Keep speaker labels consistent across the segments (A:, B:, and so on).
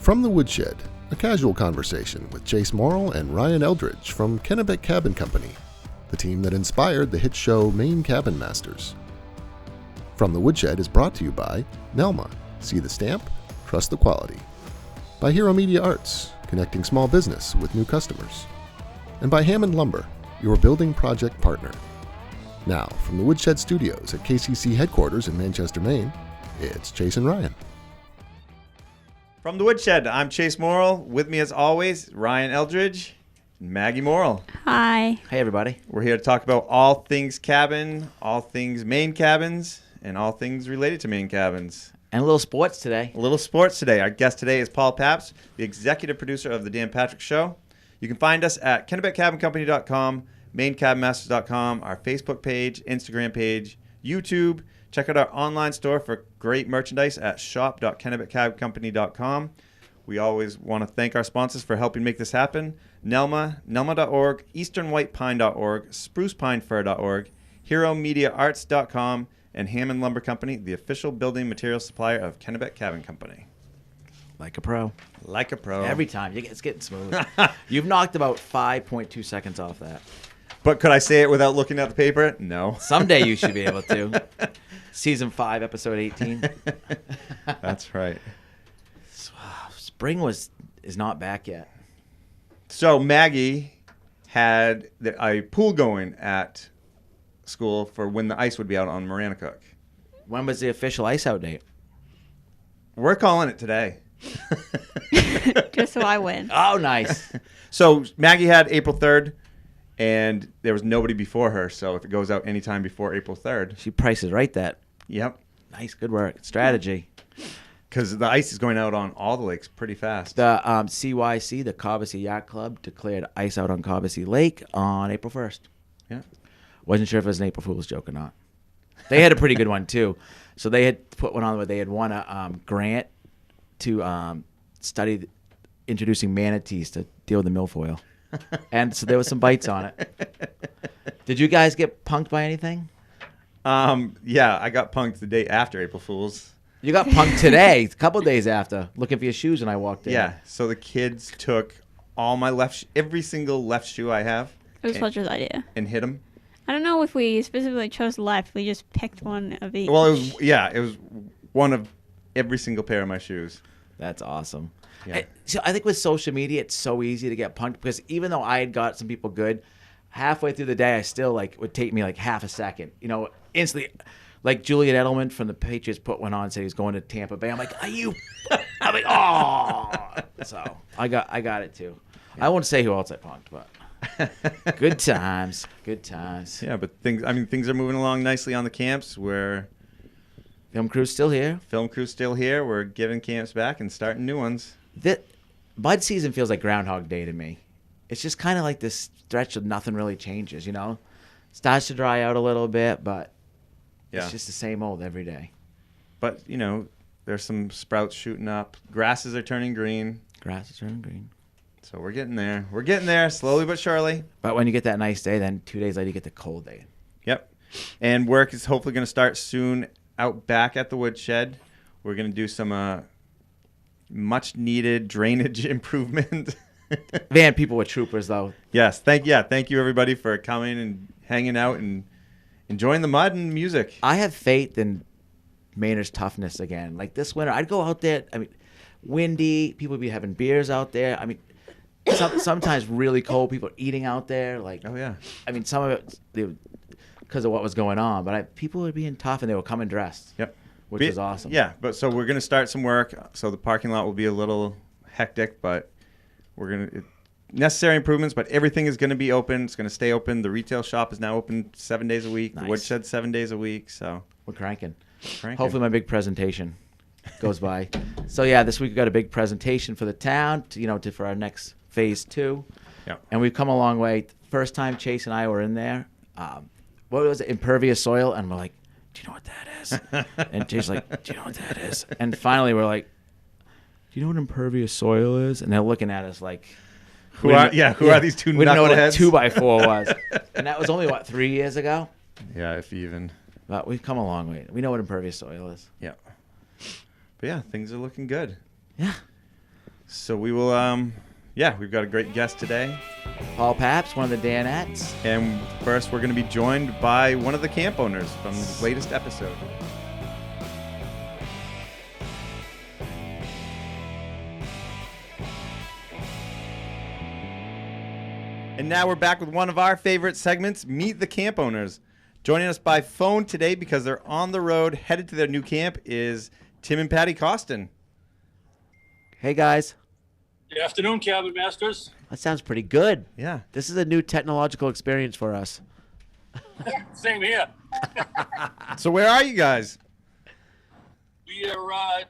A: From the Woodshed, a casual conversation with Chase Morrill and Ryan Eldridge from Kennebec Cabin Company, the team that inspired the hit show Maine Cabin Masters. From the Woodshed is brought to you by Nelma, see the stamp, trust the quality. By Hero Media Arts, connecting small business with new customers. And by Hammond Lumber, your building project partner. Now, from the Woodshed Studios at KCC headquarters in Manchester, Maine, it's Chase and Ryan.
B: From the Woodshed, I'm Chase Morrill. With me, as always, Ryan Eldridge and Maggie Morrill.
C: Hi.
D: Hey, everybody.
B: We're here to talk about all things cabin, all things Maine cabins, and all things related to Maine cabins.
D: And a little sports today.
B: A little sports today. Our guest today is Paul Pabst, the executive producer of The Dan Patrick Show. You can find us at KennebeCabinCompany.com, MaineCabinMasters.com, our Facebook page, Instagram page, YouTube. Check out our online store for great merchandise at shop.KennebeCabinCompany.com. We always want to thank our sponsors for helping make this happen. Nelma, Nelma.org, EasternWhitePine.org, SprucePineFur.org, HeroMediaArts.com, and Hammond Lumber Company, the official building material supplier of Kennebec Cabin Company.
D: Like a pro.
B: Like a pro.
D: Every time. It's getting smooth. You've knocked about 5.2 seconds off that.
B: But could I say it without looking at the paper? No.
D: Someday you should be able to. Season 5, episode 18.
B: That's right.
D: Spring is not back yet.
B: So Maggie had a pool going at school for when the ice would be out on Maranacook.
D: When was the official ice out date?
B: We're calling it today.
C: Just so I win.
D: Oh, nice.
B: So Maggie had April 3rd, and there was nobody before her. So if it goes out anytime before April 3rd.
D: She prices right that.
B: Yep.
D: Nice. Good work. Strategy.
B: Because the ice is going out on all the lakes pretty fast.
D: The CYC, the Cobussy Yacht Club, declared ice out on Cobussy Lake on April 1st.
B: Yeah.
D: Wasn't sure if it was an April Fool's joke or not. They had a pretty good one, too. So they had put one on where they had won a grant to study introducing manatees to deal with the milfoil. And so there was some bites on it. Did you guys get punked by anything?
B: Yeah, I got punked the day after April Fool's.
D: You got punked today, a couple days after, looking for your shoes when I walked in.
B: Yeah, so the kids took all my every single left shoe I have.
C: It was Fletcher's idea.
B: And hit them.
C: I don't know if we specifically chose left. We just picked one of each.
B: Well, it was one of every single pair of my shoes.
D: That's awesome.
B: Yeah.
D: So I think with social media, it's so easy to get punked because even though I had got some people good, halfway through the day, I still it would take me half a second. Instantly, like Julian Edelman from the Patriots put one on and said he's going to Tampa Bay. I'm like, are you? I'm like, oh. So I got it too. Yeah. I won't say who else I punked, but. Good times.
B: Yeah, but things are moving along nicely on the camps.
D: Film crew's still here.
B: We're giving camps back and starting new ones.
D: Mud season feels like Groundhog Day to me. It's just kind of like this stretch of nothing really changes, Starts to dry out a little bit, but it's just the same old every day.
B: But, there's some sprouts shooting up. Grasses are turning green. So we're getting there. Slowly but surely.
D: But when you get that nice day, then 2 days later you get the cold day.
B: Yep. And work is hopefully going to start soon out back at the Woodshed. We're going to do some much needed drainage improvement.
D: Man, people were troopers though.
B: Yes. Thank you everybody for coming and hanging out and enjoying the mud and music.
D: I have faith in Mainer's toughness again. Like this winter, I'd go out there. Windy. People would be having beers out there. Sometimes really cold. People are eating out there.
B: Oh yeah.
D: Some of it because of what was going on, but people were being tough and they were coming dressed.
B: Yep.
D: Which was awesome.
B: Yeah, but so we're gonna start some work. So the parking lot will be a little hectic, but we're gonna necessary improvements. But everything is gonna be open. It's gonna stay open. The retail shop is now open 7 days a week.
D: Nice.
B: The Woodshed 7 days a week. So
D: we're cranking. Hopefully my big presentation goes by. So yeah, this week we got a big presentation for the town. For our next phase 2.
B: Yeah.
D: And we've come a long way. First time Chase and I were in there, what was it? Impervious soil, and we're like, do you know what that is? And Chase's like, do you know what that is? And finally we're like, do you know what impervious soil is? And they're looking at us like,
B: who are these two knuckleheads?
D: We didn't know what a 2x4 was. And that was only 3 years ago?
B: Yeah, if even.
D: But we've come a long way. We know what impervious soil is.
B: Yeah. But yeah, things are looking good.
D: Yeah.
B: So we will, we've got a great guest today.
D: Paul Pabst, one of the Danettes.
B: And first, we're going to be joined by one of the camp owners from the latest episode. And now we're back with one of our favorite segments, Meet the Camp Owners. Joining us by phone today because they're on the road, headed to their new camp, is Tim and Patty Costin.
D: Hey, guys.
E: Good afternoon, Cabin Masters.
D: That sounds pretty good.
B: Yeah.
D: This is a new technological experience for us.
E: Same here.
B: So where are you guys?
E: We are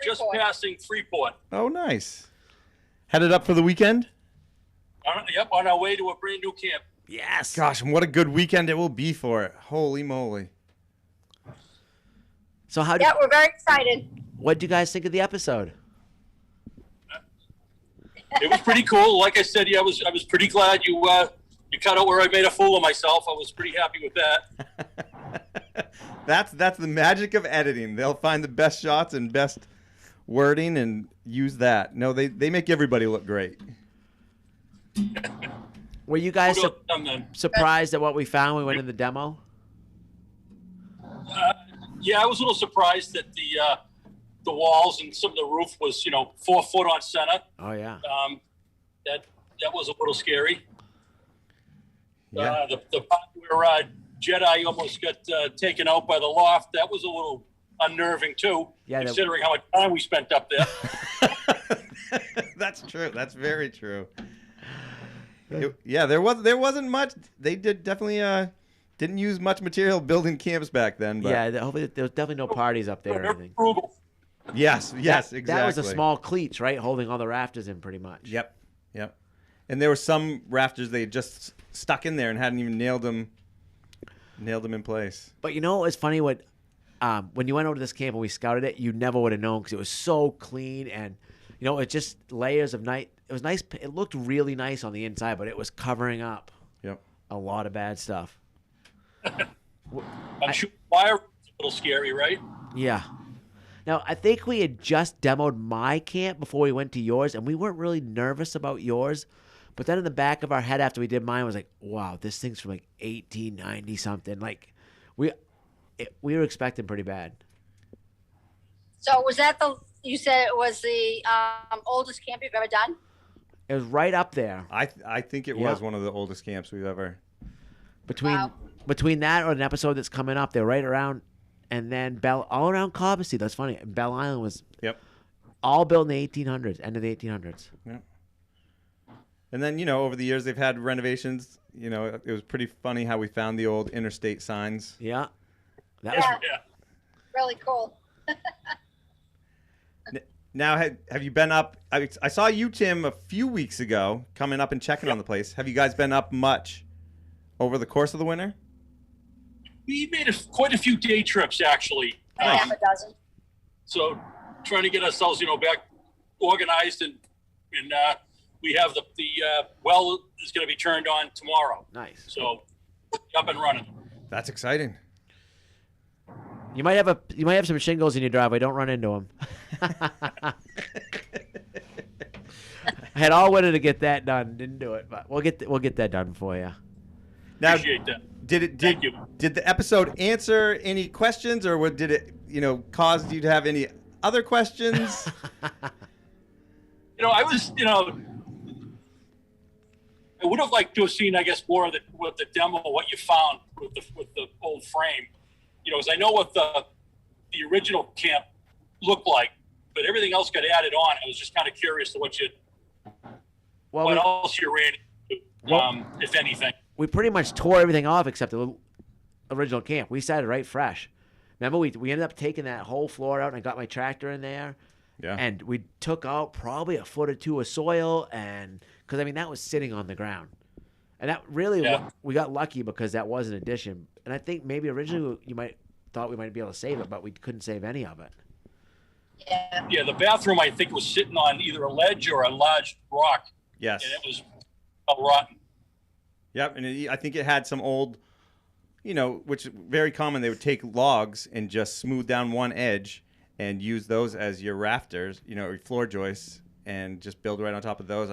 E: just passing Freeport.
B: Oh, nice. Headed up for the weekend?
E: On our way to a brand new camp.
D: Yes.
B: Gosh, and what a good weekend it will be for it. Holy moly.
D: So
F: Yeah, we're very excited.
D: what do you guys think of the episode?
E: It was pretty cool. Like I said, I was pretty glad you cut out where I made a fool of myself. I was pretty happy with that.
B: That's the magic of editing. They'll find the best shots and best wording and use that. No, they make everybody look great.
D: Were you guys
E: Kudos to them then.
D: surprised at what we found when we went in the demo?
E: Yeah, I was a little surprised that the walls and some of the roof was 4 foot on center.
D: Oh, yeah.
E: That was a little scary.
B: Yeah.
E: The part where Jedi almost got taken out by the loft, that was a little unnerving too.
D: Yeah,
E: considering how much time we spent up there.
B: That's true. That's very true. There wasn't much. They definitely didn't use much material building camps back then. But
D: Yeah, hopefully there was definitely no parties up there or
E: They're
D: anything.
E: frugal.
B: yes, exactly.
D: That was the small cleats, right? Holding all the rafters in pretty much.
B: Yep. And there were some rafters they just stuck in there and hadn't even nailed them in place.
D: But you know, it's funny when you went over to this camp and we scouted it, you never would have known because it was so clean and, it's just layers of night. It was nice. It looked really nice on the inside, but it was covering up
B: Yep.
D: a lot of bad stuff.
E: I'm sure fire was a little scary, right?
D: Yeah. Now, I think we had just demoed my camp before we went to yours, and we weren't really nervous about yours. But then in the back of our head after we did mine was like, wow, this thing's from like 1890 something. Like, we were expecting pretty bad.
F: So was that you said it was the oldest camp you've ever done?
D: It was right up there.
B: I think it was one of the oldest camps we've ever.
D: Between that or an episode that's coming up, they're right around, and then all around Cobbessy. That's funny. Bell Island was all built in the 1800s, end of the 1800s.
B: Yep. And then over the years they've had renovations. It was pretty funny how we found the old interstate signs.
D: Yeah, that
F: Yeah.
D: was.
E: Yeah.
F: Really cool.
B: Now, have you been up? I saw you, Tim, a few weeks ago coming up and checking on the place. Have you guys been up much over the course of the winter?
E: We made quite a few day trips actually.
F: Half a dozen.
E: So trying to get ourselves, back organized and we have the well is going to be turned on tomorrow.
D: Nice.
E: So up and running.
B: That's exciting.
D: You might have some shingles in your driveway. Don't run into them. I had all winter to get that done. Didn't do it, but we'll get that done for you.
B: Now,
E: Appreciate that.
B: Thank you. Did the episode answer any questions, or did it cause you to have any other questions?
E: I was I would have liked to have seen, I guess, more of the demo, what you found with the old frame. As I know what the original camp looked like, but everything else got added on. I was just kind of curious to what else you ran into, if anything.
D: We pretty much tore everything off except the original camp. We started right fresh. Remember, we ended up taking that whole floor out, and I got my tractor in there.
B: Yeah.
D: And we took out probably a foot or two of soil, and because that was sitting on the ground, and that really we got lucky because that was an addition. And I think maybe originally thought we might be able to save it, but we couldn't save any of it.
F: Yeah.
E: Yeah, the bathroom I think was sitting on either a ledge or a large rock.
B: Yes.
E: And it was rotten.
B: Yep, and I think it had some old, which is very common. They would take logs and just smooth down one edge and use those as your rafters, or floor joists, and just build right on top of those.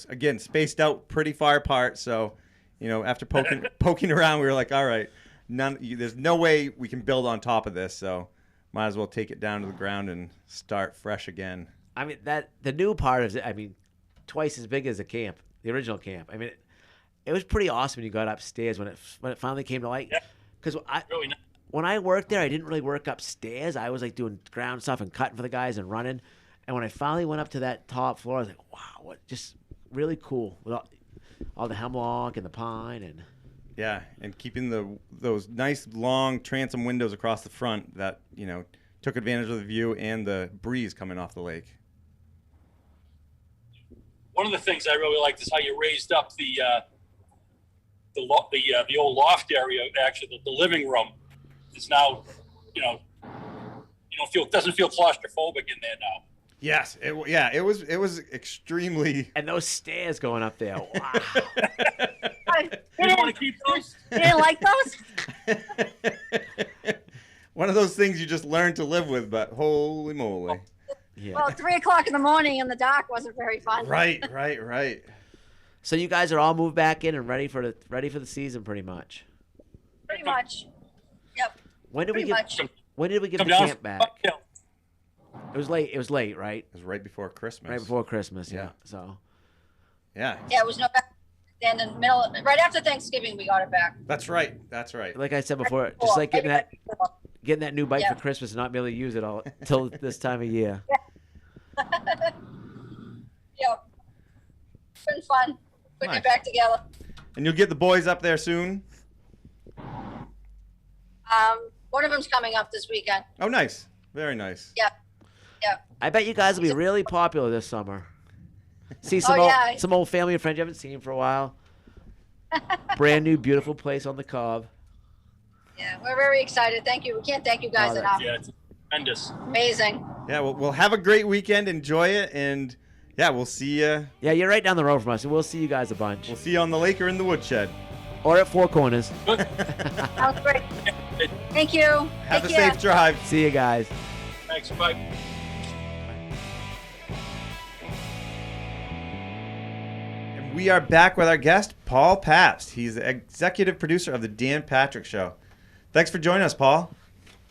B: Again, spaced out pretty far apart. So, after poking around, we were like, all right, there's no way we can build on top of this. So might as well take it down to the ground and start fresh again.
G: I mean, the new part is, twice as big as the original camp. I mean, it was pretty awesome when you got upstairs when it finally came to light. Because
E: Really nice.
G: when I worked there, I didn't really work upstairs. I was like doing ground stuff and cutting for the guys and running. And when I finally went up to that top floor, I was like, wow, just really cool with all the hemlock and the pine and.
B: Yeah, and keeping those nice long transom windows across the front that took advantage of the view and the breeze coming off the lake.
E: One of the things I really liked is how you raised up the old loft area. Actually, the living room is now, doesn't feel claustrophobic in there now.
B: Yes, it was extremely.
G: And those stairs going up there, wow.
E: You want to keep those?
F: You didn't like those?
B: One of those things you just learn to live with, but holy moly.
G: Yeah.
F: Well, 3:00 in the morning in the dark wasn't very fun.
B: Right.
G: So you guys are all moved back in and ready for the season, pretty much.
F: Pretty much. Yep.
G: When did we
F: Pretty
G: get
E: Come
G: the
E: down
G: camp back?
E: uphill.
G: It was late, right?
B: It was right before Christmas.
G: Right before Christmas, yeah.
B: Yeah.
G: So
B: Yeah.
F: Yeah, it was November. Then in the middle, right after Thanksgiving, we got it back.
B: That's right.
G: like I said before, just like getting that new bike for Christmas and not be able to use it all till this time of year.
F: Yep. Been fun putting
B: Nice.
F: it back together.
B: And you'll get the boys up there soon?
F: One of them's coming up this weekend.
B: Oh, nice. Very nice.
F: Yeah.
G: I bet you guys will be really popular this summer. See some old family and friends you haven't seen for a while. Brand new, beautiful place on the Cobb.
F: Yeah, we're very excited. Thank you. We can't thank you guys enough.
E: Yeah, it's tremendous.
F: Amazing.
B: Yeah, we'll have a great weekend. Enjoy it. And, yeah, we'll see you.
G: Yeah, you're right down the road from us, and we'll see you guys a bunch.
B: We'll see you on the lake or in the woodshed.
G: Or at Four Corners.
F: Sounds great. Thank you.
B: Have
F: Take
B: a
F: care.
B: safe drive.
G: See you guys.
E: Thanks. Bye.
B: And we are back with our guest, Paul Pabst. He's the executive producer of The Dan Patrick Show. Thanks for joining us, Paul.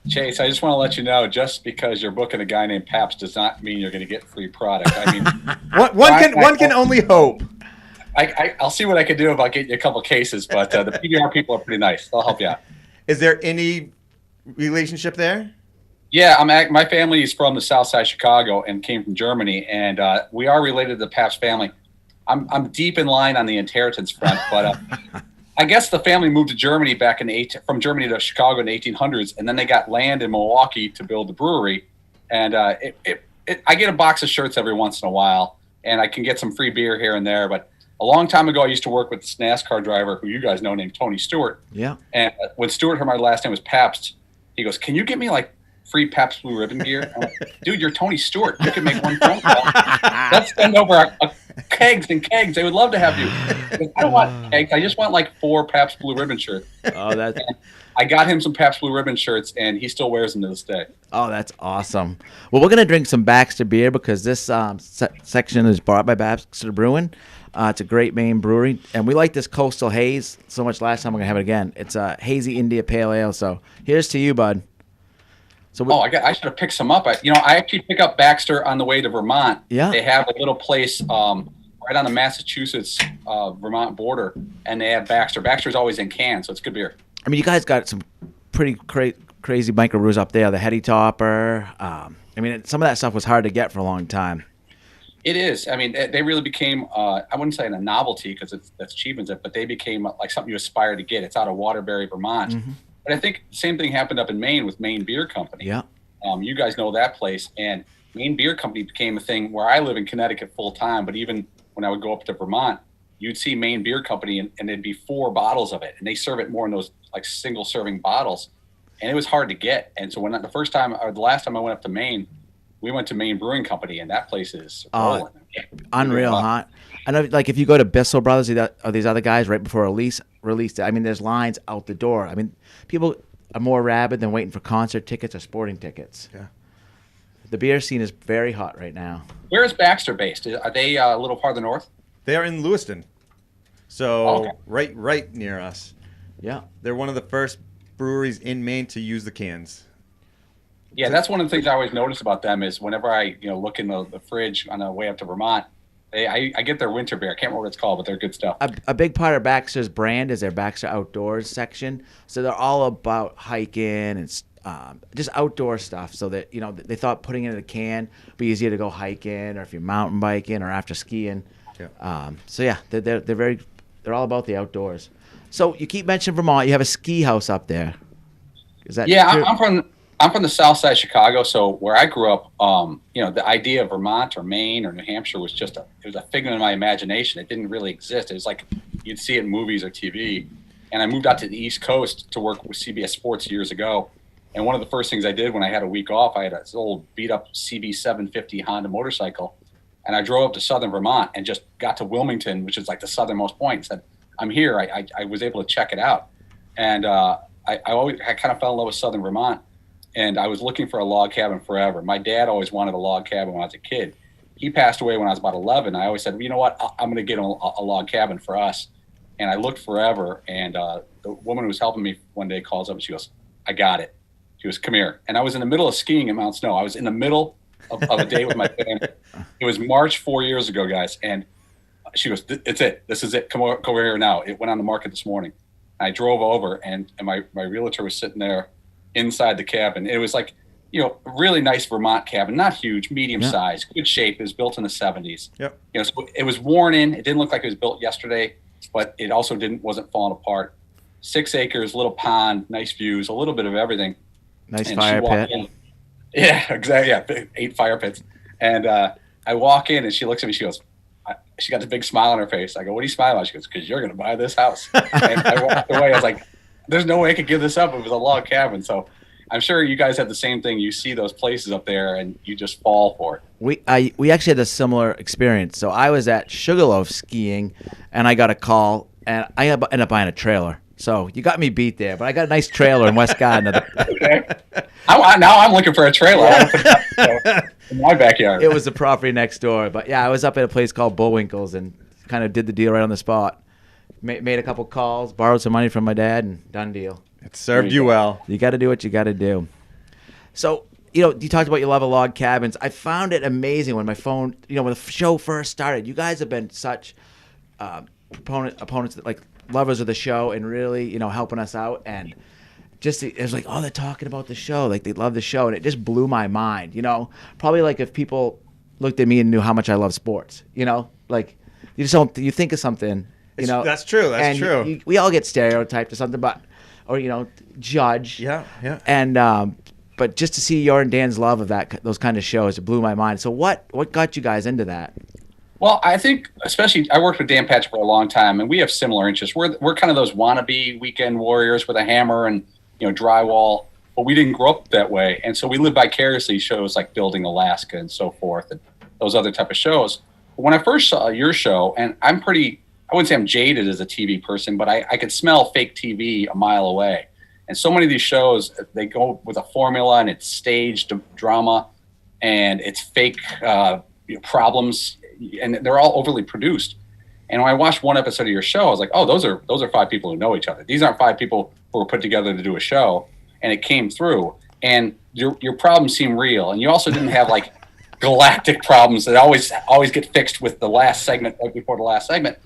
H: Chase, I just want to let you know, just because you're booking a guy named Pabst does not mean you're going to get free product. I mean,
B: one can only hope.
H: I'll see what I can do about getting you a couple cases, but the PBR people are pretty nice. They'll help you out.
B: Is there any relationship there?
H: Yeah, my family is from the South Side of Chicago and came from Germany, and we are related to the Pabst family. I'm deep in line on the inheritance front, but I guess the family moved to Germany from Germany to Chicago in the 1800s, and then they got land in Milwaukee to build the brewery. And I get a box of shirts every once in a while, and I can get some free beer here and there. But a long time ago, I used to work with this NASCAR driver who you guys know named Tony Stewart.
G: Yeah.
H: And when Stewart heard my last name was Pabst, he goes, "Can you get me like free Pabst Blue Ribbon gear?" I'm like, "Dude, you're Tony Stewart. You can make one phone call. Let's send over kegs and kegs. They would love to have you." Goes, "I don't want kegs. I just want like 4 Pabst Blue Ribbon shirts."
G: Oh, that's
H: I got him some Pabst Blue Ribbon shirts, and he still wears them to this day.
G: that's awesome. Well, we're gonna drink some Baxter beer because this section is brought by Baxter Brewing. It's a great Maine brewery, and we like this Coastal Haze so much. Last time we're gonna have it again. It's a hazy India Pale Ale. So here's to you, bud. So
H: I should have picked some up. I actually pick up Baxter on the way to Vermont.
G: Yeah.
H: They have a little place right on the Massachusetts Vermont border, and they have Baxter. Baxter's always in cans, so it's good beer.
G: I mean, you guys got some pretty crazy microbrews up there. The Heady Topper. I mean, some of that stuff was hard to get for a long time.
H: It is. I mean, they really became, I wouldn't say a novelty because that's cheapens it, but they became like something you aspire to get. It's out of Waterbury, Vermont.
G: Mm-hmm.
H: But I think the same thing happened up in Maine with Maine Beer Company.
G: Yeah.
H: You guys know that place. And Maine Beer Company became a thing where I live in Connecticut full time, but even when I would go up to Vermont, you'd see Maine Beer Company and there'd be 4 bottles of it. And they serve it more in those like single serving bottles. And it was hard to get. And so the last time I went up to Maine, we went to Maine Brewing Company, and that place is rolling.
G: Unreal, huh? I know, like, if you go to Bissell Brothers or these other guys right before released it, I mean, there's lines out the door. I mean, people are more rabid than waiting for concert tickets or sporting tickets.
B: Yeah.
D: The beer scene is very hot right now.
H: Where is Baxter based? Are they a little farther north?
B: They are in Lewiston, so
H: Oh, okay.
B: right near us.
D: Yeah.
B: They're one of the first breweries in Maine to use the cans.
H: Yeah, that's one of the things I always notice about them is whenever I look in the fridge on the way up to Vermont, I get their winter beer. I can't remember what it's called, but they're good stuff.
D: A big part of Baxter's brand is their Baxter Outdoors section. So they're all about hiking and just outdoor stuff. So that they thought putting it in a can would be easier to go hiking, or if you're mountain biking, or after skiing.
B: Yeah.
D: So yeah, they're all about the outdoors. So you keep mentioning Vermont. You have a ski house up there. Is that
H: Yeah,
D: true?
H: I'm from the South Side of Chicago, so where I grew up, the idea of Vermont or Maine or New Hampshire was it was a figment of my imagination. It didn't really exist. It was like you'd see it in movies or TV. And I moved out to the East Coast to work with CBS Sports years ago. And one of the first things I did when I had a week off, I had this old beat up CB 750 Honda motorcycle, and I drove up to southern Vermont and just got to Wilmington, which is like the southernmost point, and said, "I'm here." I was able to check it out, and I kind of fell in love with southern Vermont. And I was looking for a log cabin forever. My dad always wanted a log cabin when I was a kid. He passed away when I was about 11. I always said, you know what, I'm going to get a log cabin for us. And I looked forever. And the woman who was helping me one day calls up and she goes, I got it. She goes, come here. And I was in the middle of skiing at Mount Snow. I was in the middle of a day with my family. It was March 4 years ago, guys. And she goes, it's it. This is it. Come over here now. It went on the market this morning. I drove over and my realtor was sitting there inside the cabin. It was like, really nice Vermont cabin, not huge, medium size, good shape. It was built in the 70s.
B: Yep.
H: So it was worn in. It didn't look like it was built yesterday, but it also wasn't falling apart. 6 acres, little pond, nice views, a little bit of everything.
D: Nice
H: And
D: fire
H: she walked
D: pit.
H: in. Yeah, exactly. Yeah, 8 fire pits. And I walk in and she looks at me. She goes, she got this big smile on her face. I go, what are you smiling at? She goes, because you're going to buy this house. And I walked away. I was like, there's no way I could give this up. It was a log cabin. So I'm sure you guys have the same thing. You see those places up there and you just fall for it.
D: We actually had a similar experience. So I was at Sugarloaf skiing, and I got a call, and I ended up buying a trailer. So you got me beat there, but I got a nice trailer in West Garden.
H: Okay. Now I'm looking for a trailer. I want to put it in my backyard.
D: It was the property next door. But yeah, I was up at a place called Bullwinkle's and kind of did the deal right on the spot. Made a couple calls, borrowed some money from my dad, and done deal.
B: It served you well.
D: You got to do what you got to do. So, you talked about your love of log cabins. I found it amazing when my phone, when the show first started. You guys have been such opponents, like lovers of the show, and really, helping us out. And just it was like, oh, they're talking about the show, like they love the show, and it just blew my mind. Probably like if people looked at me and knew how much I love sports. Like you just don't. You think of something.
B: That's true. That's true.
D: We all get stereotyped or something, or judge.
B: Yeah.
D: And but just to see your and Dan's love of those kind of shows, it blew my mind. So what got you guys into that?
H: Well, I think especially I worked with Dan Patrick for a long time, and we have similar interests. We're kind of those wannabe weekend warriors with a hammer and drywall, but we didn't grow up that way, and so we live vicariously. Shows like Building Alaska and so forth, and those other type of shows. But when I first saw your show, and I wouldn't say I'm jaded as a TV person, but I could smell fake TV a mile away. And so many of these shows, they go with a formula, and it's staged drama, and it's fake problems, and they're all overly produced. And when I watched one episode of your show, I was like, oh, those are 5 people who know each other. These aren't 5 people who were put together to do a show, and it came through. And your problems seem real, and you also didn't have like galactic problems that always get fixed with the last segment, right before the last segment.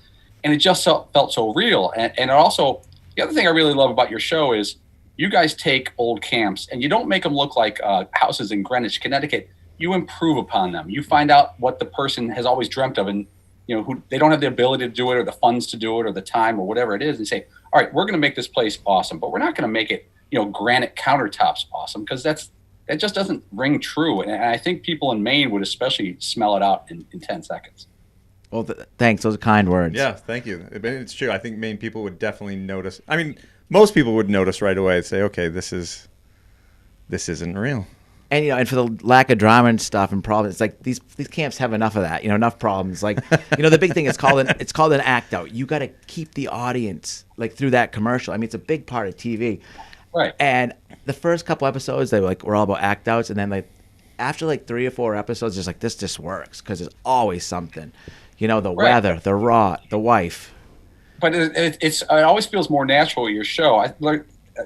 H: And it just felt so real. And it also, the other thing I really love about your show is you guys take old camps and you don't make them look like houses in Greenwich, Connecticut. You improve upon them. You find out what the person has always dreamt of, and who they don't have the ability to do it or the funds to do it or the time or whatever it is, and say, all right, we're going to make this place awesome, but we're not going to make it granite countertops awesome, because that just doesn't ring true. And I think people in Maine would especially smell it out in 10 seconds.
D: Well, thanks. Those are kind words.
B: Yeah, thank you. It's true. I think Maine people would definitely notice. I mean, most people would notice right away and say, okay, this isn't real.
D: And and for the lack of drama and stuff and problems, it's like these camps have enough of that. Enough problems. Like the big thing is called an act out. You got to keep the audience like through that commercial. I mean, it's a big part of TV.
H: Right.
D: And the first couple episodes, we're all about act outs, and then
G: after like 3 or 4 episodes, just like this just works because there's always something. You know, the weather, the wife.
H: But it always feels more natural with your show.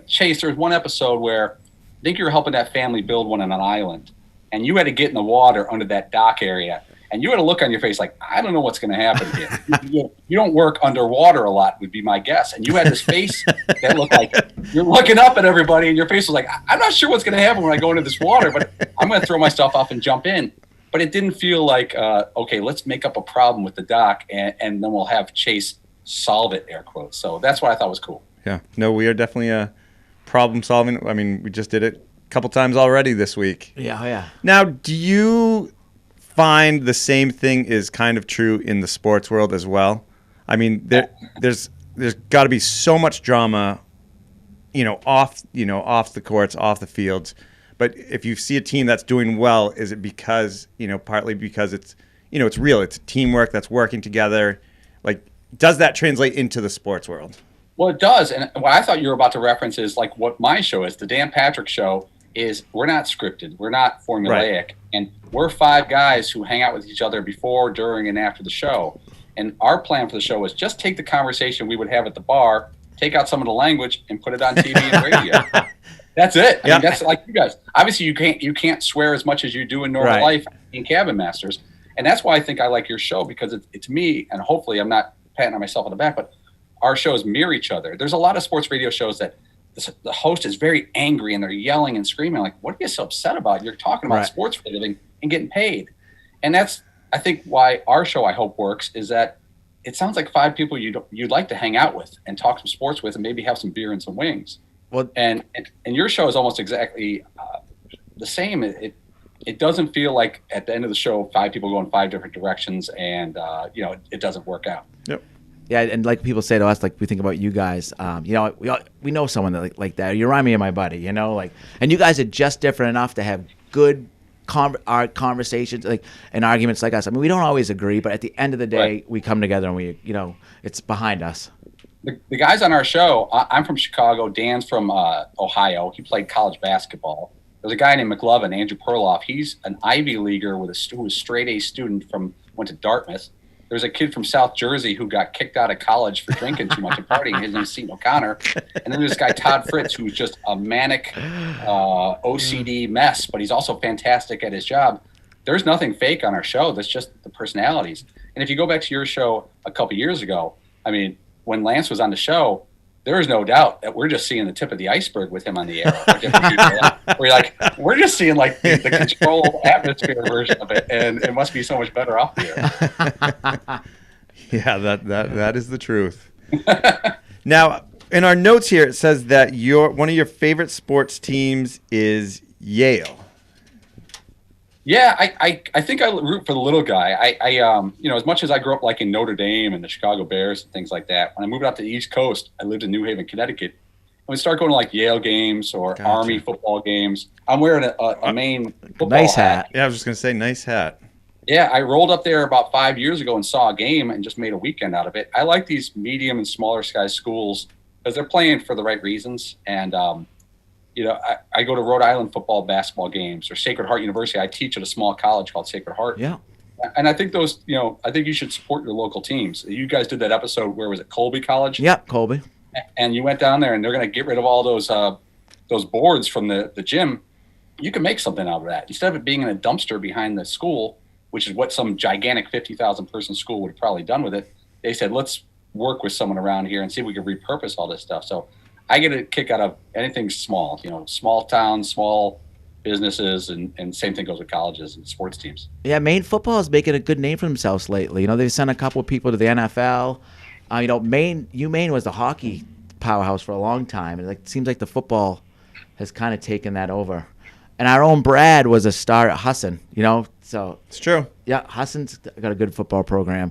H: Chase, there was one episode where I think you were helping that family build one on an island, and you had to get in the water under that dock area, and you had a look on your face like, I don't know what's going to happen here. You don't work underwater a lot, would be my guess. And you had this face that looked like you're looking up at everybody, and your face was like, I'm not sure what's going to happen when I go into this water, but I'm going to throw myself off and jump in. But it didn't feel like, okay, let's make up a problem with the dock, and then we'll have Chase solve it, air quotes. So that's what I thought was cool.
B: Yeah. No, we are definitely problem solving. I mean, we just did it a couple times already this week.
G: Yeah.
B: Now, do you find the same thing is kind of true in the sports world as well? I mean, there's got to be so much drama, off the courts, off the fields. But if you see a team that's doing well, is it because, partly because it's, it's real, it's teamwork that's working together? Like, does that translate into the sports world?
H: Well, it does. And what I thought you were about to reference is like what my show is. The Dan Patrick Show is we're not scripted. We're not formulaic. Right. And we're 5 guys who hang out with each other before, during, and after the show. And our plan for the show is just take the conversation we would have at the bar, take out some of the language, and put it on TV and radio. That's it. I mean, that's like you guys. Obviously, you can't swear as much as you do in normal life in Cabin Masters. And that's why I think I like your show, because it's me, and hopefully I'm not patting on myself on the back, but our shows mirror each other. There's a lot of sports radio shows that the host is very angry and they're yelling and screaming. Like, what are you so upset about? You're talking about sports for a living and getting paid. And that's, I think, why our show, I hope, works, is that it sounds like 5 people you'd like to hang out with and talk some sports with and maybe have some beer and some wings. Well, and your show is almost exactly the same. It doesn't feel like at the end of the show 5 people go in 5 different directions and it doesn't work out.
B: Yep.
G: Yeah, and like people say to us, like we think about you guys, we know someone that like that. You remind me of my buddy, and you guys are just different enough to have good conversations, like and arguments like us. I mean, we don't always agree, but at the end of the day, we come together and we, it's behind us.
H: The guys on our show, I'm from Chicago. Dan's from Ohio. He played college basketball. There's a guy named McLovin, Andrew Perloff. He's an Ivy Leaguer who was a straight A student went to Dartmouth. There's a kid from South Jersey who got kicked out of college for drinking too much and partying. His name is Seton O'Connor. And then there's this guy, Todd Fritz, who's just a manic OCD mess, but he's also fantastic at his job. There's nothing fake on our show. That's just the personalities. And if you go back to your show a couple years ago, I mean, when Lance was on the show, there is no doubt that we're just seeing the tip of the iceberg with him on the air. We're just seeing like the controlled atmosphere version of it, and it must be so much better off the air.
B: Yeah, that is the truth. Now, in our notes here, it says that one of your favorite sports teams is Yale.
H: Yeah, I think I root for the little guy. As much as I grew up liking Notre Dame and the Chicago Bears and things like that, when I moved out to the East Coast, I lived in New Haven, Connecticut. And we start going to like Yale games or Army football games. I'm wearing a Maine football
G: nice hat.
B: Yeah, I was just going to say, nice hat.
H: Yeah, I rolled up there about 5 years ago and saw a game and just made a weekend out of it. I like these medium and smaller size schools because they're playing for the right reasons. And, I go to Rhode Island football, basketball games, or Sacred Heart University. I teach at a small college called Sacred Heart.
G: Yeah.
H: And I think I think you should support your local teams. You guys did that episode, where was it, Colby College?
G: Yep, Colby.
H: And you went down there, and they're going to get rid of all those boards from the gym. You can make something out of that. Instead of it being in a dumpster behind the school, which is what some gigantic 50,000 person school would have probably done with it, they said, let's work with someone around here and see if we can repurpose all this stuff. So I get a kick out of anything small, small towns, small businesses, and same thing goes with colleges and sports teams.
G: Yeah, Maine football is making a good name for themselves lately. They've sent a couple of people to the NFL. Maine was the hockey powerhouse for a long time, and it seems like the football has kind of taken that over. And our own Brad was a star at Husson, so
B: it's true.
G: Yeah, Husson's got a good football program.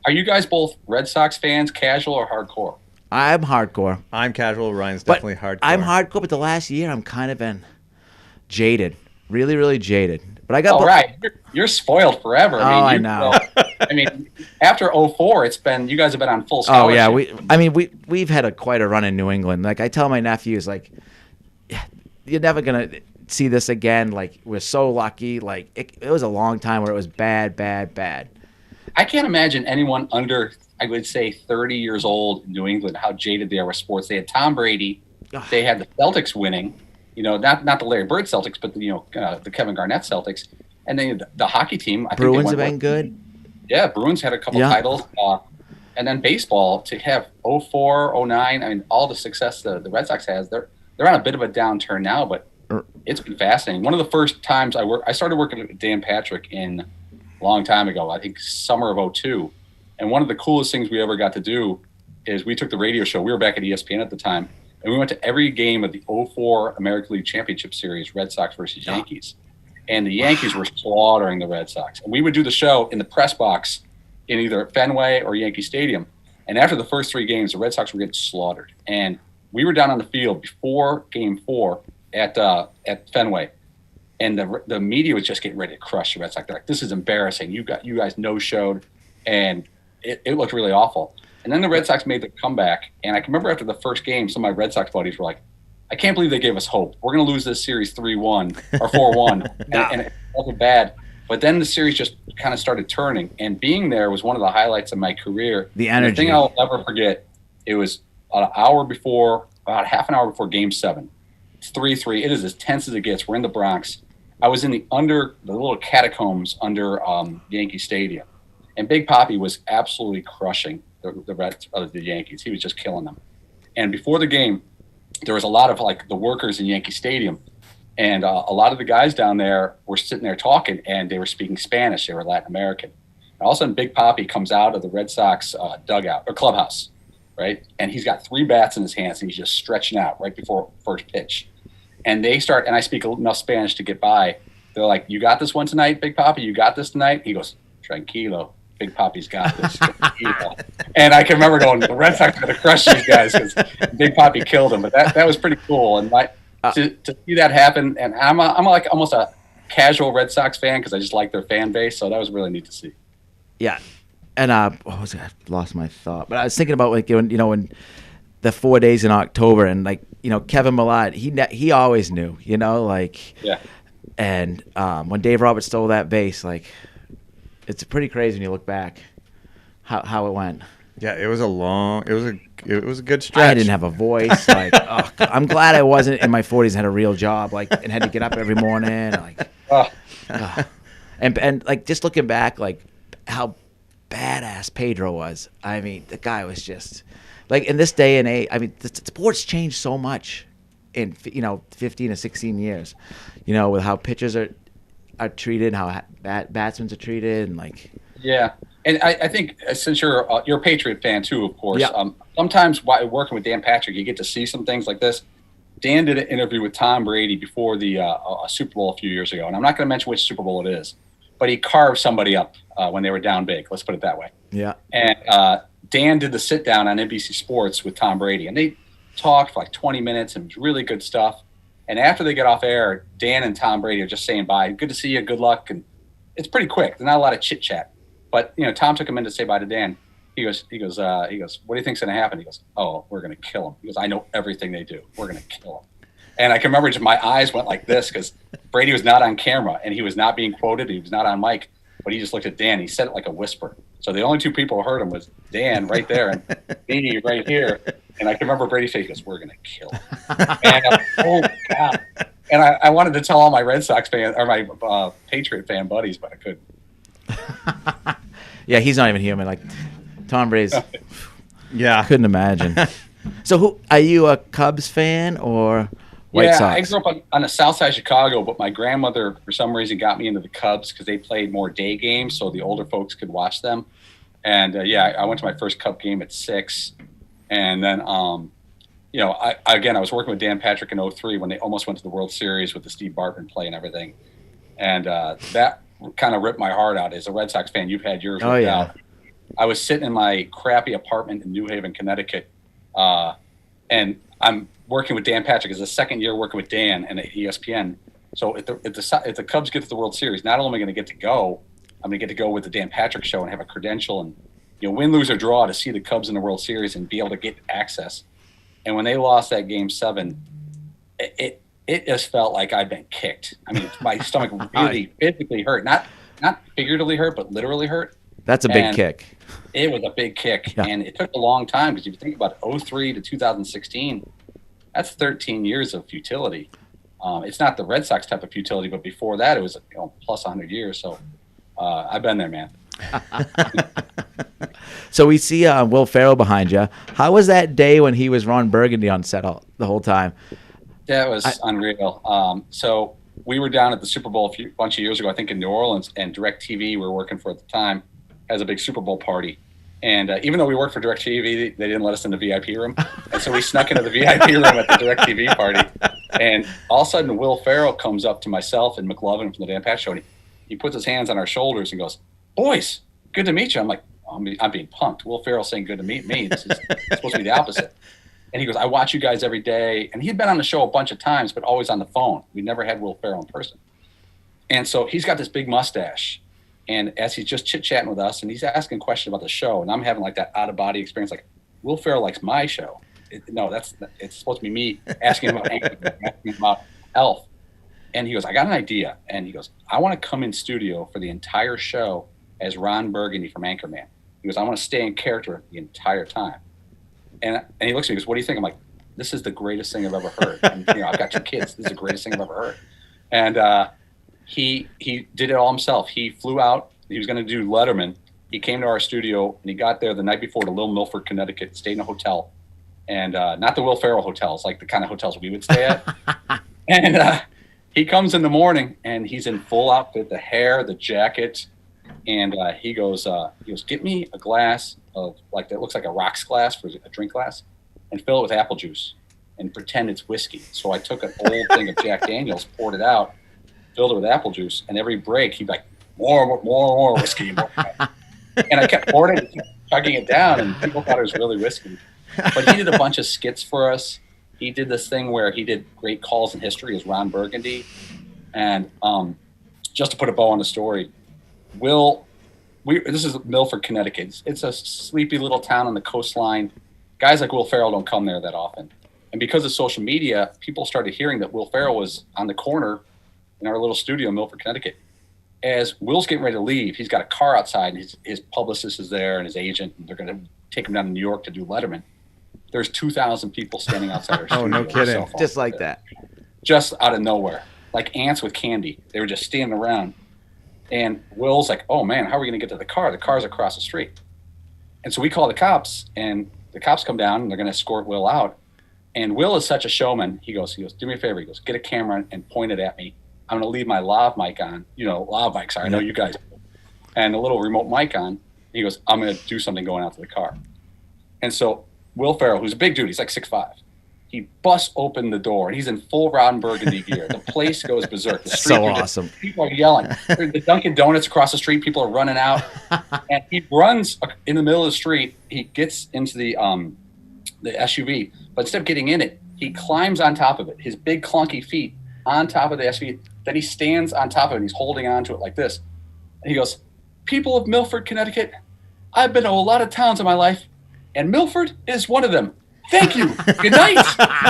H: Are you guys both Red Sox fans, casual or hardcore?
G: I'm hardcore.
B: I'm casual. Ryan's definitely hardcore.
G: I'm hardcore, but the last year I'm kind of been jaded, really, really jaded. But I got.
H: Right, you're spoiled forever.
G: I know.
H: After 2004, you guys have been on full scholarship.
G: Oh yeah, we've had quite a run in New England. Like I tell my nephews, like, you're never gonna see this again. Like, we're so lucky. Like, it was a long time where it was bad.
H: I can't imagine anyone under, I would say, 30 years old in New England, how jaded they are with sports. They had Tom Brady. They had the Celtics winning, not the Larry Bird Celtics, but the Kevin Garnett Celtics. And then the hockey team.
G: Bruins have been good.
H: Yeah, Bruins had a couple titles. And then baseball, to have 04, 09, I mean, all the success the Red Sox has, they're on a bit of a downturn now, but it's been fascinating. One of the first times I started working with Dan Patrick a long time ago, I think summer of 02. And one of the coolest things we ever got to do is we took the radio show. We were back at ESPN at the time, and we went to every game of the 04 American League Championship Series, Red Sox versus Yankees. And the Yankees were slaughtering the Red Sox. And we would do the show in the press box in either Fenway or Yankee Stadium. And after the first 3 games, the Red Sox were getting slaughtered. And we were down on the field before Game 4 at Fenway. And the media was just getting ready to crush the Red Sox. They're like, this is embarrassing. You guys no-showed. And it looked really awful. And then the Red Sox made the comeback. And I can remember after the first game, some of my Red Sox buddies were like, I can't believe they gave us hope. We're going to lose this series 3-1 or 4-1. and it wasn't bad. But then the series just kind of started turning. And being there was one of the highlights of my career.
G: The energy.
H: The thing I'll never forget, it was about half an hour before Game 7. It's 3-3. It is as tense as it gets. We're in the Bronx. I was in the little catacombs under Yankee Stadium. And Big Papi was absolutely crushing the Yankees. He was just killing them. And before the game, there was a lot of the workers in Yankee Stadium, and a lot of the guys down there were sitting there talking, and they were speaking Spanish. They were Latin American. And all of a sudden, Big Papi comes out of the Red Sox dugout or clubhouse, right? And he's got 3 bats in his hands, and he's just stretching out right before first pitch. And they start, and I speak enough Spanish to get by. They're like, "You got this one tonight, Big Papi? You got this tonight?" He goes, "Tranquilo. Big Papi's got this." And I can remember going, the Red Sox are going to crush these guys because Big Papi killed him. But that was pretty cool. And to see that happen, and I'm like almost a casual Red Sox fan because I just like their fan base. So that was really neat to see.
G: Yeah. And what was it? I lost my thought. But I was thinking about when the 4 days in October, and Kevin Millard, he always knew,
H: Yeah.
G: And when Dave Roberts stole that base, it's pretty crazy when you look back how it went.
B: Yeah, it was a good stretch.
G: I didn't have a voice. I'm glad I wasn't in my 40s and had a real job, and had to get up every morning. And just looking back, how badass Pedro was. I mean, the guy was just in this day and age. I mean, the sport's changed so much in 15 or 16 years. With how pitchers are treated, how batsmen are treated, and
H: Yeah, and I think since you're a Patriot fan too, of course.
G: Yeah.
H: Sometimes while working with Dan Patrick, you get to see some things like this. Dan did an interview with Tom Brady before the Super Bowl a few years ago, and I'm not going to mention which Super Bowl it is, but he carved somebody up when they were down big. Let's put it that way.
G: Yeah.
H: And Dan did the sit down on NBC Sports with Tom Brady, and they talked for 20 minutes, and it was really good stuff. And after they get off air, Dan and Tom Brady are just saying bye. Good to see you. Good luck. And it's pretty quick. There's not a lot of chit chat. But Tom took a minute to say bye to Dan. He goes, what do you think's going to happen? He goes, "Oh, we're going to kill him." He goes, "I know everything they do. We're going to kill him." And I can remember just my eyes went like this because Brady was not on camera and he was not being quoted. He was not on mic, but he just looked at Dan. He said it like a whisper. So the only 2 people who heard him was Dan right there and me right here. And I can remember Brady saying, he goes, "We're going to kill him." And I was, oh, my God. And I wanted to tell all my Red Sox fans or my Patriot fan buddies, but I couldn't.
G: Yeah, he's not even human. Tom Brady's.
B: Yeah.
G: Couldn't imagine. So who are you, a Cubs fan or White Sox?
H: I grew up on the south side of Chicago, but my grandmother, for some reason, got me into the Cubs because they played more day games so the older folks could watch them. And, I went to my first Cub game at 6. And then, I was working with Dan Patrick in 03 when they almost went to the World Series with the Steve Bartman play and everything. And that kind of ripped my heart out. As a Red Sox fan, you've had yours ripped out. I was sitting in my crappy apartment in New Haven, Connecticut, and I'm working with Dan Patrick. It's the second year working with Dan and at ESPN. So if the Cubs get to the World Series, not only am I going to get to go, I'm going to get to go with the Dan Patrick show and have a credential and win, lose, or draw to see the Cubs in the World Series and be able to get access. And when they lost that Game 7, it just felt like I'd been kicked. I mean, my stomach really physically hurt, not figuratively hurt, but literally hurt.
G: That's a big kick.
H: It was a big kick,
G: Yeah.
H: and it took a long time because if you think about it, 03 to 2016, that's 13 years of futility. It's not the Red Sox type of futility, but before that, it was plus 100 years. So I've been there, man.
G: So we see Will Ferrell behind you. How was that day when he was Ron Burgundy on set the whole time?
H: That was unreal. So we were down at the Super Bowl a bunch of years ago, I think in New Orleans, and DirecTV we were working for at the time has a big Super Bowl party. And even though we worked for DirecTV, they didn't let us in the VIP room. And so we snuck into the VIP room at the DirecTV party. And all of a sudden, Will Ferrell comes up to myself and McLovin from the Dan Patch Show, and he puts his hands on our shoulders and goes, "Boys, good to meet you." I'm like, I'm being punked. Will Ferrell saying good to meet me. This is supposed to be the opposite. And he goes, "I watch you guys every day." And he'd been on the show a bunch of times, but always on the phone. We never had Will Ferrell in person. And so he's got this big mustache. And as he's just chit-chatting with us, and he's asking questions about the show, and I'm having like that out-of-body experience, like, Will Ferrell likes my show. It's supposed to be me asking him about asking about Elf. And he goes, "I got an idea." And he goes, "I want to come in studio for the entire show as Ron Burgundy from Anchorman." He goes, "I want to stay in character the entire time." And he looks at me and goes, "What do you think?" I'm like, "This is the greatest thing I've ever heard." And, I've got 2 kids. This is the greatest thing I've ever heard. And he did it all himself. He flew out. He was going to do Letterman. He came to our studio, and he got there the night before to Little Milford, Connecticut, stayed in a hotel. And not the Will Ferrell hotels, like the kind of hotels we would stay at. And he comes in the morning, and he's in full outfit, the hair, the jacket. And he goes, "Get me a glass of, like, that looks like a rocks glass for a drink glass, and fill it with apple juice and pretend it's whiskey." So I took an old thing of Jack Daniels, poured it out, filled it with apple juice, and every break he'd be like, more whiskey. More. And I kept pouring it, chugging it down, and people thought it was really whiskey. But he did a bunch of skits for us. He did this thing where he did great calls in history as Ron Burgundy. And just to put a bow on the story, this is Milford, Connecticut. It's a sleepy little town on the coastline. Guys like Will Ferrell don't come there that often. And because of social media, people started hearing that Will Ferrell was on the corner in our little studio in Milford, Connecticut. As Will's getting ready to leave, he's got a car outside, and his publicist is there and his agent, and they're going to take him down to New York to do Letterman. There's 2,000 people standing outside our studio.
B: Oh, no kidding.
G: Just like that.
H: Just out of nowhere. Like ants with candy. They were just standing around. And Will's like, "Oh, man, how are we going to get to the car? The car's across the street." And so we call the cops, and the cops come down, and they're going to escort Will out. And Will is such a showman. He goes, "Do me a favor." He goes, "Get a camera and point it at me. I'm going to leave my lav mic on." Lav mics are, I know you guys. And a little remote mic on. He goes, "I'm going to do something going out to the car." And so Will Ferrell, who's a big dude, he's like 6'5", he busts open the door, and he's in full Ron Burgundy gear. The place goes berserk. The street,
G: So awesome.
H: People are yelling. The Dunkin' Donuts across the street, people are running out. And he runs in the middle of the street. He gets into the SUV, but instead of getting in it, he climbs on top of it, his big clunky feet on top of the SUV. Then he stands on top of it, and he's holding on to it like this. And he goes, "People of Milford, Connecticut, I've been to a lot of towns in my life, and Milford is one of them. Thank you. Good night."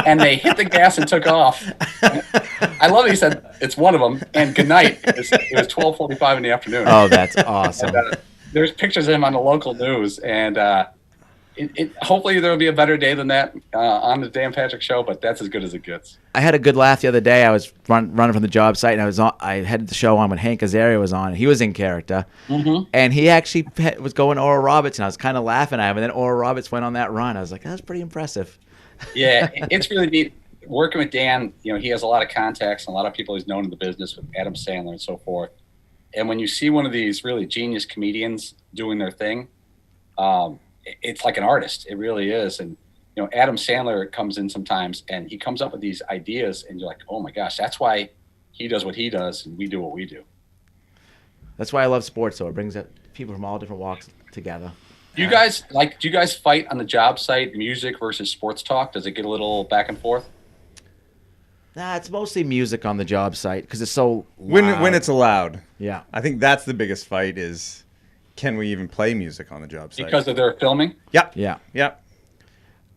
H: And they hit the gas and took off. I love that he said it's one of them, and good night. It was 12:45 in the afternoon.
G: Oh, that's awesome.
H: And, there's pictures of him on the local news, and hopefully there will be a better day than that on the Dan Patrick Show, but that's as good as it gets.
G: I had a good laugh the other day. I was running from the job site, and I had the show on when Hank Azaria was on. He was in character, and he actually was going Oral Roberts, and I was kind of laughing at him. And then Oral Roberts went on that run. I was like, "That's pretty impressive."
H: Yeah, it's really neat working with Dan. He has a lot of contacts and a lot of people he's known in the business with Adam Sandler and so forth. And when you see one of these really genius comedians doing their thing, it's like an artist. It really is. And Adam Sandler comes in sometimes, and he comes up with these ideas, and you're like, "Oh my gosh, that's why he does what he does, and we do what we do."
G: That's why I love sports, though. It brings people from all different walks together.
H: Do you guys fight on the job site, music versus sports talk? Does it get a little back and forth?
G: Nah, it's mostly music on the job site because it's so loud.
B: When it's allowed.
G: Yeah.
B: I think that's the biggest fight is, can we even play music on the job site?
H: Because of their filming?
B: Yep.
G: Yeah.
B: Yep.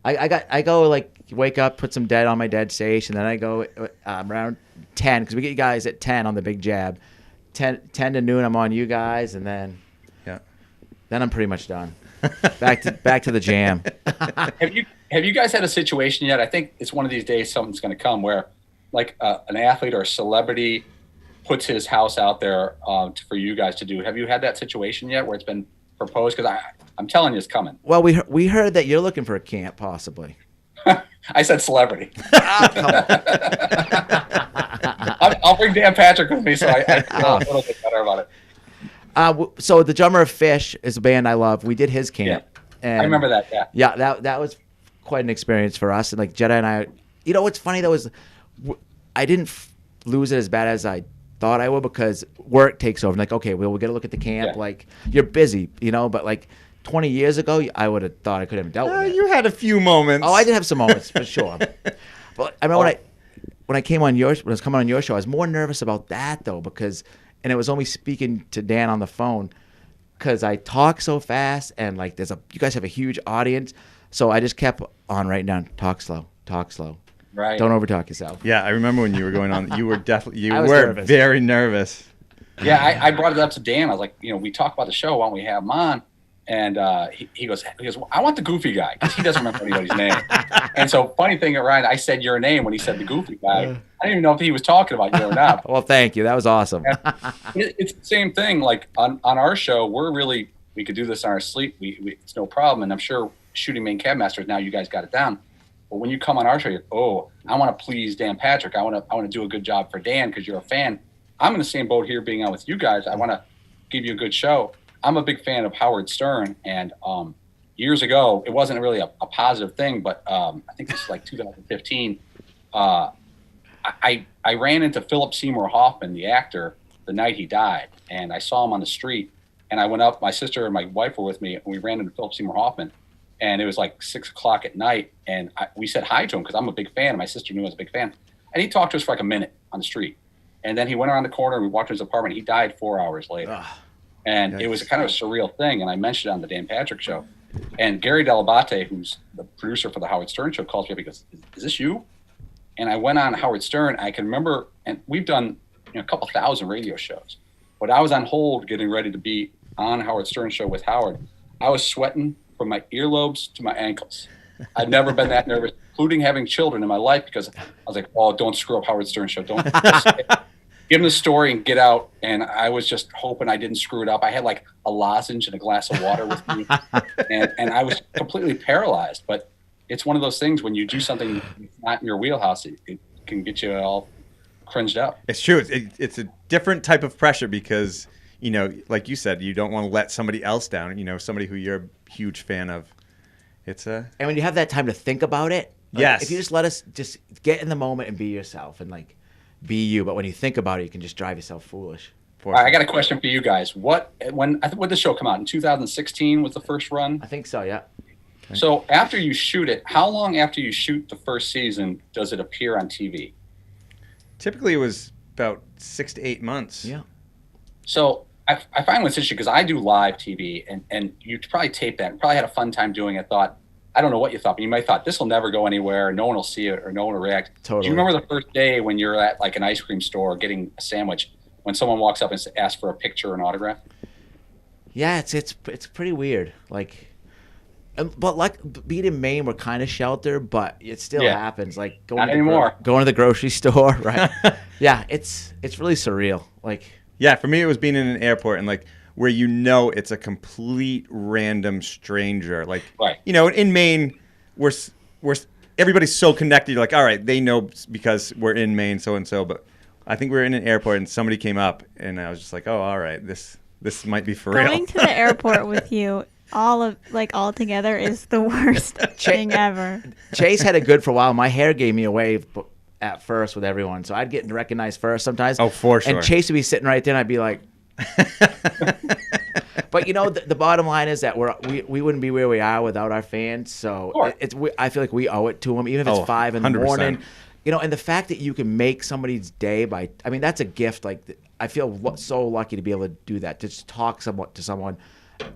D: I go like wake up, put some dead on my dead station, then I go around 10 because we get you guys at 10 on the big jab. 10 to noon, I'm on you guys, and then I'm pretty much done. Back to the jam.
H: Have you guys had a situation yet? I think it's one of these days something's going to come where, like, an athlete or a celebrity puts his house out there for you guys to do. Have you had that situation yet where it's been proposed? Because I'm telling you, it's coming.
D: Well, we heard that you're looking for a camp, possibly.
H: I said celebrity.
D: Come on.
H: I'll bring Dan Patrick with me, so I feel a little bit better about it.
D: So the Drummer of Fish is a band I love. We did his camp.
H: Yeah.
D: And
H: I remember that. Yeah.
D: Yeah, that was quite an experience for us. And like Jedi and I, you know what's funny though is I didn't lose it as bad as I thought I would because work takes over. Like, okay, we'll get a look at the camp.
H: Yeah.
D: Like, you're busy, but like 20 years ago, I would have thought I could have dealt with it.
B: You had a few moments.
D: Oh, I did have some moments for sure. But I remember when I came on when I was coming on your show, I was more nervous about that though and it was only speaking to Dan on the phone because I talk so fast and like you guys have a huge audience, so I just kept on writing down talk slow.
H: Right.
D: Don't overtalk yourself.
B: Yeah, I remember when you were going on. You were definitely
D: I was
B: were
D: nervous.
B: very nervous.
H: Yeah, I brought it up to Dan. I was like, we talk about the show. Why don't we have him on? And he goes, well, I want the goofy guy because he doesn't remember anybody's name. And so, funny thing, Ryan, I said your name when he said the goofy guy. I didn't even know if he was talking about you or not.
D: Well, thank you. That was awesome.
H: It's the same thing. Like on our show, we could do this on our sleep. It's no problem. And I'm sure shooting Maine Cabin Masters, now you guys got it down. But when you come on our show, I want to please Dan Patrick. I want to do a good job for Dan because you're a fan. I'm in the same boat here being on with you guys. I want to give you a good show. I'm a big fan of Howard Stern. And years ago, it wasn't really a positive thing, but I think this is like 2015. I ran into Philip Seymour Hoffman, the actor, the night he died. And I saw him on the street. And I went up, my sister and my wife were with me, and we ran into Philip Seymour Hoffman. And it was like 6 o'clock at night. And we said hi to him because I'm a big fan. My sister knew I was a big fan. And he talked to us for like a minute on the street. And then he went around the corner and we walked to his apartment. He died 4 hours later. And it was kind of a surreal thing. And I mentioned it on the Dan Patrick show. And Gary Delabate, who's the producer for the Howard Stern show, calls me up and goes, is this you? And I went on Howard Stern. I can remember, and we've done a couple thousand radio shows. But I was on hold getting ready to be on Howard Stern show with Howard. I was sweating from my earlobes to my ankles. I'd never been that nervous, including having children in my life, because I was like, oh, don't screw up Howard Stern show. Don't give him the story and get out. And I was just hoping I didn't screw it up. I had like a lozenge and a glass of water with me. and I was completely paralyzed. But it's one of those things when you do something that's not in your wheelhouse, it can get you all cringed up.
B: It's true. It's a different type of pressure because, like you said, you don't want to let somebody else down, somebody who you're a huge fan of. And
D: when you have that time to think about it,
B: yes.
D: If you just let us just get in the moment and be yourself and like be you, but when you think about it, you can just drive yourself foolish.
H: All right, I got a question for you guys. When did the show come out? In 2016 was the first run?
D: I think so, yeah.
H: Okay. So after you shoot it, how long after you shoot the first season does it appear on TV?
B: Typically it was about 6 to 8 months.
D: Yeah.
H: So I find what's interesting because I do live TV, and you probably taped that and probably had a fun time doing it. I don't know what you thought, but you might have thought this will never go anywhere. No one will see it or no one will react.
D: Totally.
H: Do you remember the first day when you're at like an ice cream store getting a sandwich when someone walks up and asks for a picture or an autograph?
D: Yeah, it's pretty weird. But like being in Maine, we're kind of sheltered, but it still happens. Like going to the grocery store, right? Yeah, it's really surreal.
B: Yeah, for me it was being in an airport and where it's a complete random stranger.
H: Right.
B: In Maine, we're everybody's so connected. You're like, all right, they know because we're in Maine, so and so. But I think we were in an airport and somebody came up and I was just like, oh, all right, this might be for real.
C: Going to the airport with you all together is the worst thing ever.
D: Chase had it good for a while. My hair gave me away at first with everyone, so I'd get recognized first sometimes.
B: Oh, for sure.
D: And Chase would be sitting right there, and I'd be like. But the bottom line is that we wouldn't be where we are without our fans. So I feel like we owe it to them, even if it's 5 in the
B: 100%.
D: morning. And the fact that you can make somebody's day that's a gift. I feel so lucky to be able to do that, to just talk to someone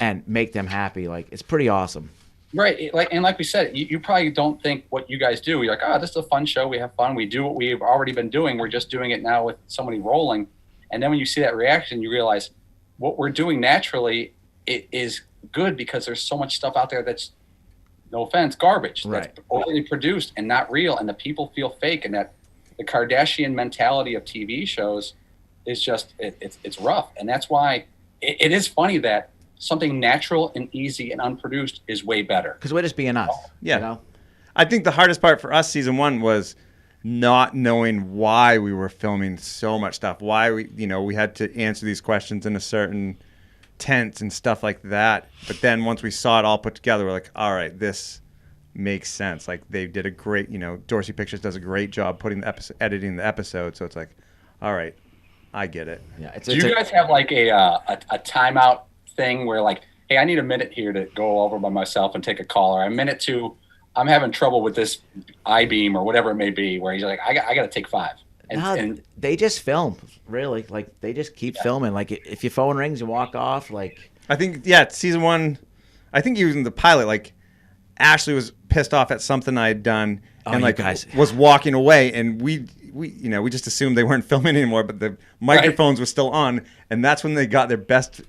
D: and make them happy. It's pretty awesome.
H: Right. Like we said, you probably don't think what you guys do. You're like, oh, this is a fun show. We have fun. We do what we've already been doing. We're just doing it now with somebody rolling. And then when you see that reaction, you realize what we're doing naturally is good because there's so much stuff out there that's, no offense, garbage.
D: Right.
H: That's overly produced and not real. And the people feel fake. And that the Kardashian mentality of TV shows is just, it's rough. And that's why it is funny that something natural and easy and unproduced is way better.
D: Because we're just being us.
B: Yeah.
D: You know?
B: I think the hardest part for us season 1 was not knowing why we were filming so much stuff. Why we had to answer these questions in a certain tense and stuff like that. But then once we saw it all put together, we're like, all right, this makes sense. Like they did a great, Dorsey Pictures does a great job editing the episode. So it's like, all right, I get it.
D: Yeah.
H: Do you guys have like a timeout thing where like, hey, I need a minute here to go over by myself and take a call, or a minute to, I'm having trouble with this I-beam or whatever it may be, where he's like, I got to take 5. And
D: they just film, really. Like, they just keep filming. Like, if your phone rings, you walk off. Like,
B: I think, season 1, I think even the pilot, like, Ashley was pissed off at something I had done and, like, was walking away. And we just assumed they weren't filming anymore, but the microphones were still on. And that's when they got their best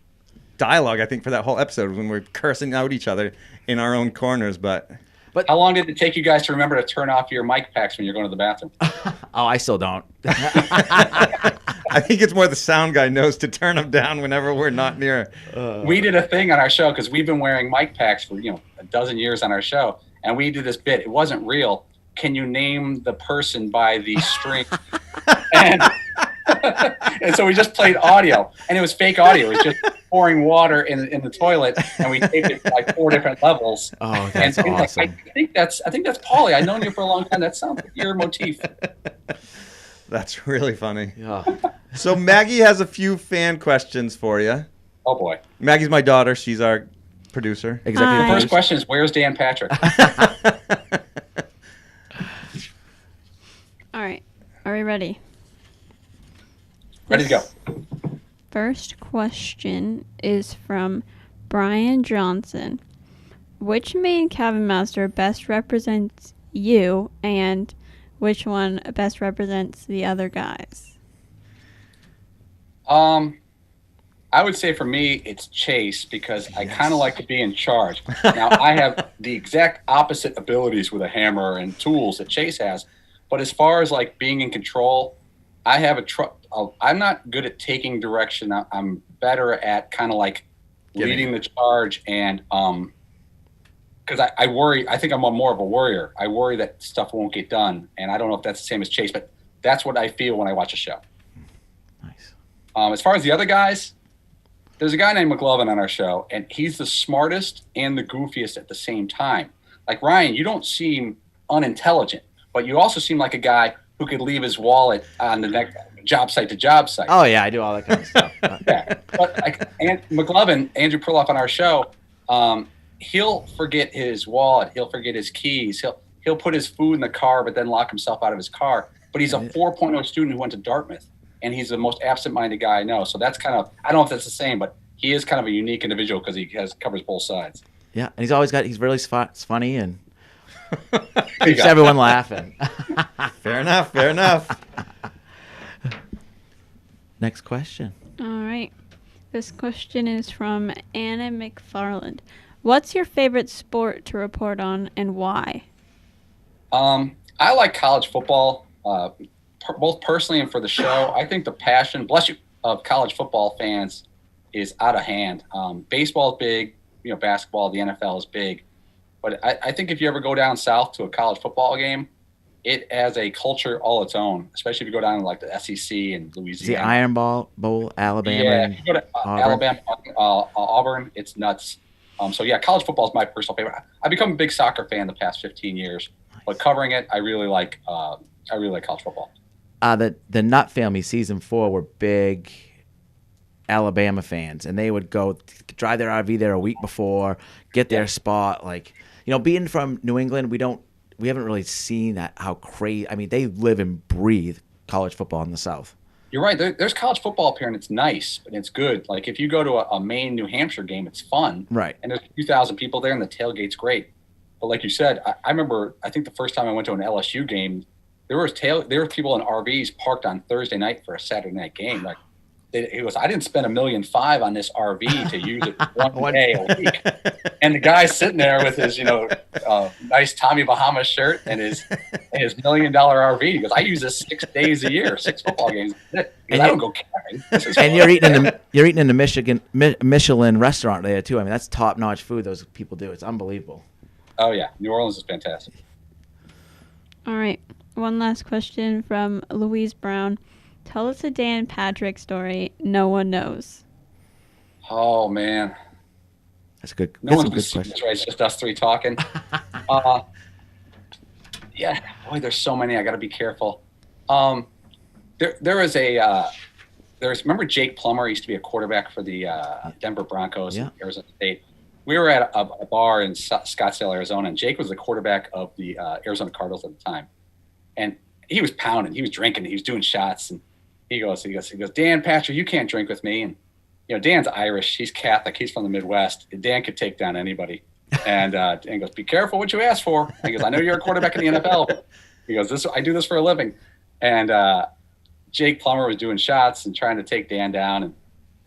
B: dialogue, I think, for that whole episode, when we were cursing out each other in our own corners. But
H: how long did it take you guys to remember to turn off your mic packs when you're going to the bathroom?
D: Oh, I still don't.
B: I think it's more the sound guy knows to turn them down whenever we're not near.
H: We did a thing on our show because we've been wearing mic packs for a dozen years on our show, and we did this bit. It wasn't real. Can you name the person by the string? And so we just played audio, and it was fake audio. It was just pouring water in the toilet, and we taped it like 4 different levels.
D: Oh, that's awesome.
H: Like, I think that's Paulie. I've known you for a long time. That sounds like your motif.
B: That's really funny.
D: Yeah.
B: So Maggie has a few fan questions for you.
H: Oh boy.
B: Maggie's my daughter. She's our producer.
C: Hi.
H: The first question is, where's Dan Patrick?
C: All right. Are we ready?
H: Ready to go.
C: First question is from Brian Johnson. Which Maine Cabin Master best represents you, and which one best represents the other guys?
H: I would say for me, it's Chase, because I kind of like to be in charge. Now, I have the exact opposite abilities with a hammer and tools that Chase has. But as far as like being in control, I have I'm not good at taking direction. I'm better at kind of like leading the charge, and because I worry. I think I'm more of a worrier. I worry that stuff won't get done, and I don't know if that's the same as Chase, but that's what I feel when I watch a show.
D: Nice.
H: As far as the other guys, there's a guy named McLovin on our show, and he's the smartest and the goofiest at the same time. Like Ryan, you don't seem unintelligent, but you also seem like a guy who could leave his wallet on the next job site to job site.
D: Oh, yeah, I do all that kind of stuff.
H: Yeah. But like McLovin, Andrew Perloff on our show, he'll forget his wallet. He'll forget his keys. He'll put his food in the car, but then lock himself out of his car. But he's a 4.0 student who went to Dartmouth, and he's the most absent-minded guy I know. So that's kind of, I don't know if that's the same, but he is kind of a unique individual because he covers both sides.
D: Yeah, and he's really funny and keeps everyone laughing.
B: Fair enough.
D: Next question.
C: All right. This question is from Anna McFarland. What's your favorite sport to report on, and why?
H: I like college football, both personally and for the show. I think the passion, bless you, of college football fans is out of hand. Baseball is big, basketball, the NFL is big. But I think if you ever go down south to a college football game, it has a culture all its own, especially if you go down to like the SEC and Louisiana.
D: The Iron Bowl, Alabama.
H: Yeah, if you go to Alabama, Auburn, it's nuts. So yeah, college football is my personal favorite. I've become a big soccer fan the past 15 years, but covering it, I really like college football.
D: The Nutt family, season 4, were big Alabama fans, and they would go drive their RV there a week before, get their spot. Like, being from New England, we haven't really seen that, how crazy. I mean, they live and breathe college football in the South.
H: You're right. There's college football up here, and it's nice, and it's good. Like, if you go to a Maine, New Hampshire game, it's fun.
D: Right.
H: And there's a few thousand people there, and the tailgate's great. But like you said, I remember, I think the first time I went to an LSU game, there were people in RVs parked on Thursday night for a Saturday night game. Like, it was, I didn't spend $1.5 million on this RV to use it one day a week. And the guy's sitting there with his, nice Tommy Bahama shirt and his $1 million RV. He goes, I use this 6 days a year, 6 football games. And I don't go camping.
G: And you're eating in the Michelin restaurant there too. I mean, that's top notch food those people do. It's unbelievable.
H: Oh yeah, New Orleans is fantastic.
C: All right, one last question from Louise Brown. Tell us a Dan Patrick story no one knows.
H: Oh man,
G: that's a good.
H: No
G: that's
H: one's
G: a good
H: seen
G: question.
H: this, right? It's just us 3 talking. Yeah, boy, there's so many. I got to be careful. There was remember Jake Plummer used to be a quarterback for the Denver Broncos in Arizona State. We were at a bar in Scottsdale, Arizona, and Jake was the quarterback of the Arizona Cardinals at the time. And he was pounding, he was drinking, he was doing shots. And he goes, Dan Patrick, you can't drink with me. And, Dan's Irish, he's Catholic, he's from the Midwest. Dan could take down anybody. And Dan goes, be careful what you ask for. He goes, I know you're a quarterback in the NFL. He goes, I do this for a living. And Jake Plummer was doing shots and trying to take Dan down. And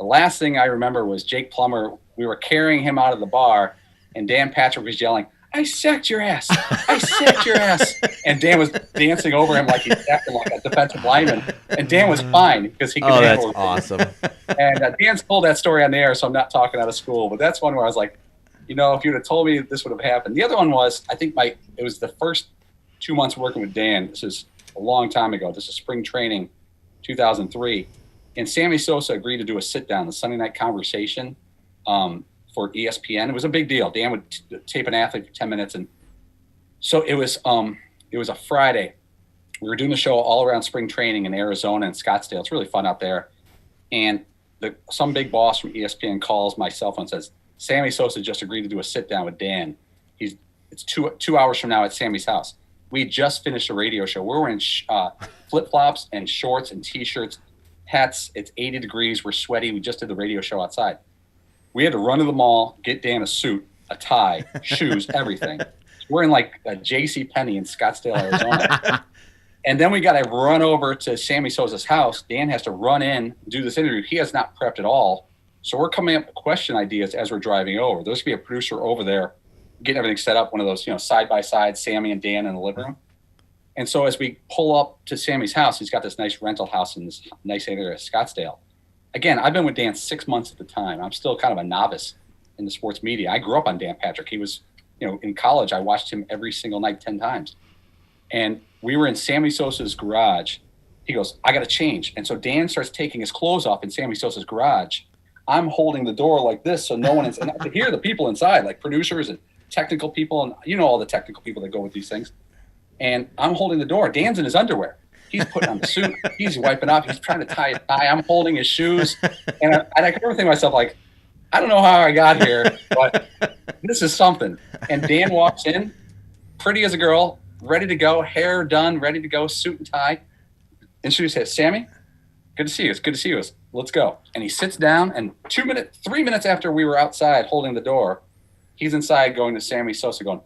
H: the last thing I remember was Jake Plummer, we were carrying him out of the bar, and Dan Patrick was yelling, I sacked your ass. I sacked your ass. And Dan was dancing over him like he's acting like a defensive lineman. And Dan was fine because he could handle it.
G: Oh, that's awesome.
H: And Dan's told that story on the air, so I'm not talking out of school. But that's one where I was like, if you'd have told me this would have happened. The other one was, I think it was the first 2 months working with Dan. This is a long time ago. This is spring training, 2003. And Sammy Sosa agreed to do a sit-down, the Sunday Night Conversation, for ESPN. It was a big deal. Dan would tape an athlete for 10 minutes. And so it was a Friday. We were doing the show all around spring training in Arizona and Scottsdale. It's really fun out there. And some big boss from ESPN calls my cell phone and says, Sammy Sosa just agreed to do a sit down with Dan. It's 2 hours from now at Sammy's house. We just finished a radio show. We're wearing flip-flops and shorts and T-shirts, hats. It's 80 degrees. We're sweaty. We just did the radio show outside. We had to run to the mall, get Dan a suit, a tie, shoes, everything. We're in like a JCPenney in Scottsdale, Arizona. And then we got to run over to Sammy Sosa's house. Dan has to run in, do this interview. He has not prepped at all. So we're coming up with question ideas as we're driving over. There's going to be a producer over there getting everything set up, one of those, side by side, Sammy and Dan in the living room. And so as we pull up to Sammy's house, he's got this nice rental house in this nice area of Scottsdale. Again, I've been with Dan 6 months at the time. I'm still kind of a novice in the sports media. I grew up on Dan Patrick. He was, in college, I watched him every single night 10 times. And we were in Sammy Sosa's garage. He goes, I got to change. And so Dan starts taking his clothes off in Sammy Sosa's garage. I'm holding the door like this so no one is, and I could hear the people inside, like producers and technical people, and all the technical people that go with these things. And I'm holding the door. Dan's in his underwear. He's putting on the suit. He's wiping up. He's trying to tie a tie. I'm holding his shoes. And I can never think to myself, like, I don't know how I got here, but this is something. And Dan walks in, pretty as a girl, ready to go, hair done, ready to go, suit and tie. And she says, Sammy, good to see you. It's good to see you. Let's go. And he sits down, and 3 minutes after we were outside holding the door, he's inside going to Sammy Sosa going,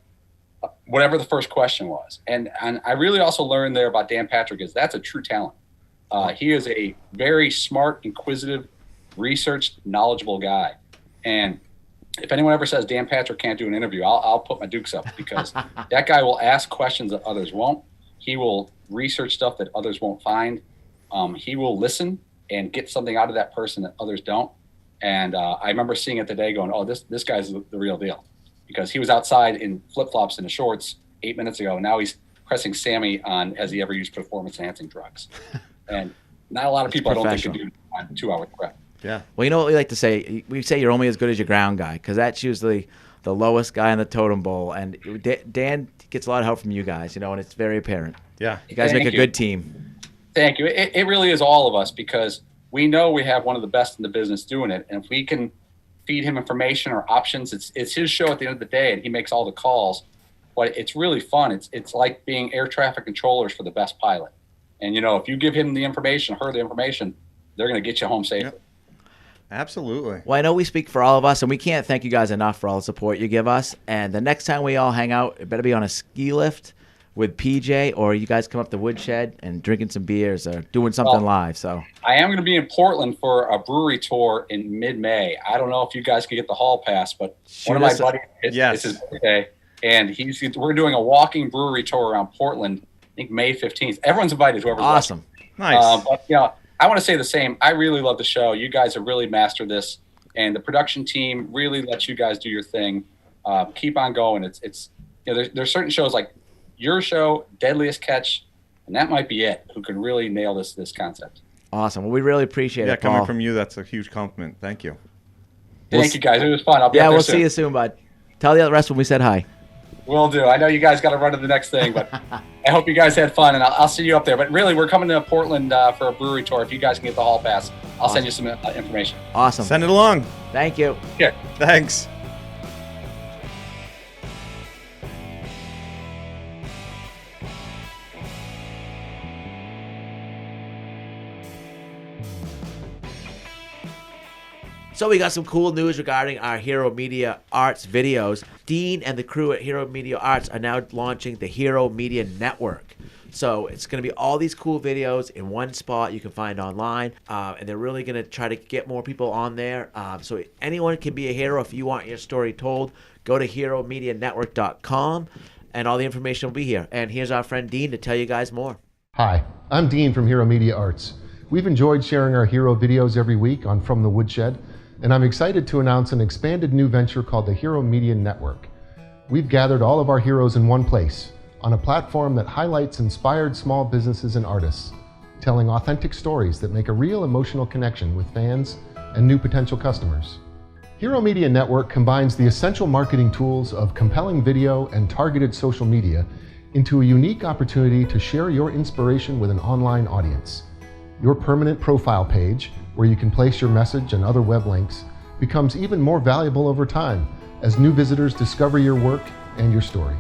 H: whatever the first question was. And I really also learned there about Dan Patrick is that's a true talent. He is a very smart, inquisitive, researched, knowledgeable guy. And if anyone ever says Dan Patrick can't do an interview, I'll put my dukes up, because that guy will ask questions that others won't. He will research stuff that others won't find. He will listen and get something out of that person that others don't. And I remember seeing it today going, oh, this guy's the real deal. Because he was outside in flip-flops and shorts 8 minutes ago. Now he's pressing Sammy on, has he ever used performance-enhancing drugs? And not a lot of people, I don't think, can do on 2 hour prep.
B: Yeah.
G: Well, you know what we like to say? We say you're only as good as your ground guy, because that's usually the lowest guy in the totem pole. And Dan gets a lot of help from you guys, and it's very apparent.
B: Yeah.
G: You guys make a good team.
H: Thank you. It really is all of us, because we know we have one of the best in the business doing it. And if we can feed him information or options, it's his show at the end of the day, and he makes all the calls. But it's really fun. It's like being air traffic controllers for the best pilot. And, if you give him the information, her the information, they're going to get you home safely.
B: Yep. Absolutely.
D: Well, I know we speak for all of us, and we can't thank you guys enough for all the support you give us. And the next time we all hang out, it better be on a ski lift with PJ, or you guys come up to Woodshed and drinking some beers or doing something live. So
H: I am going to be in Portland for a brewery tour in mid-May. I don't know if you guys can get the hall pass, but one of my buddies, it's his birthday, and we're doing a walking brewery tour around Portland, I think May 15th. Everyone's invited, whoever's
D: awesome.
H: Watching. Nice. But, you know, I want to say the same. I really love the show. You guys have really mastered this, and the production team really lets you guys do your thing. Keep on going. It's you know, there's certain shows like your show, Deadliest Catch, and that might be it, who can really nail this concept.
D: Awesome. Well, we really appreciate it,
B: coming
D: Paul.
B: from you, that's a huge compliment. Thank you.
H: Thank you, guys. It was fun. I'll be up there
D: we'll
H: soon.
D: see you soon, bud. Tell the rest when we said hi.
H: Will do. I know you guys got to run to the next thing, but I hope you guys had fun, and I'll see you up there. But really, we're coming to Portland for a brewery tour. If you guys can get the hall pass, I'll send you some information.
D: Awesome.
B: Send it along.
D: Thank you.
H: Yeah.
B: Thanks.
D: So we got some cool news regarding our Hero Media Arts videos. Dean and the crew at Hero Media Arts are now launching the Hero Media Network. So it's going to be all these cool videos in one spot you can find online. And they're really going to try to get more people on there. So anyone can be a hero if you want your story told. Go to HeroMediaNetwork.com and all the information will be here. And here's our friend Dean to tell you guys more.
A: Hi, I'm Dean from Hero Media Arts. We've enjoyed sharing our hero videos every week on From the Woodshed, and I'm excited to announce an expanded new venture called the Hero Media Network. We've gathered all of our heroes in one place, on a platform that highlights inspired small businesses and artists, telling authentic stories that make a real emotional connection with fans and new potential customers. Hero Media Network combines the essential marketing tools of compelling video and targeted social media into a unique opportunity to share your inspiration with an online audience. Your permanent profile page, where you can place your message and other web links, becomes even more valuable over time as new visitors discover your work and your story.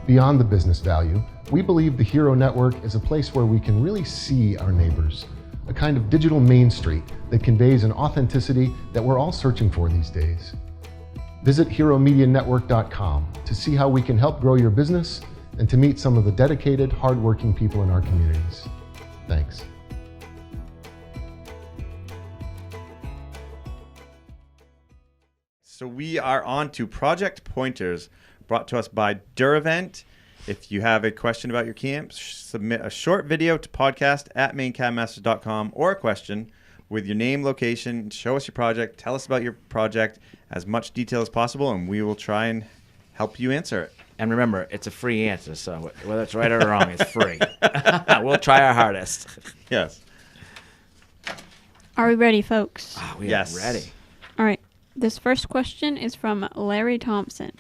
A: Beyond the business value, we believe the Hero Network is a place where we can really see our neighbors, a kind of digital Main Street that conveys an authenticity that we're all searching for these days. Visit HeroMediaNetwork.com to see how we can help grow your business and to meet some of the dedicated, hardworking people in our communities. Thanks.
B: So we are on to Project Pointers, brought to us by Duravent. If you have a question about your camp, submit a short video to podcast@mainecabinmasters.com or a question with your name, location, show us your project, tell us about your project, as much detail as possible, and we will try and help you answer it.
D: And remember, it's a free answer, so whether it's right or wrong, it's free. We'll try our hardest.
B: Yes.
C: Are we ready, folks?
D: Oh, we
B: Yes.
D: are ready.
C: All right. This first question is from Larry Thompson.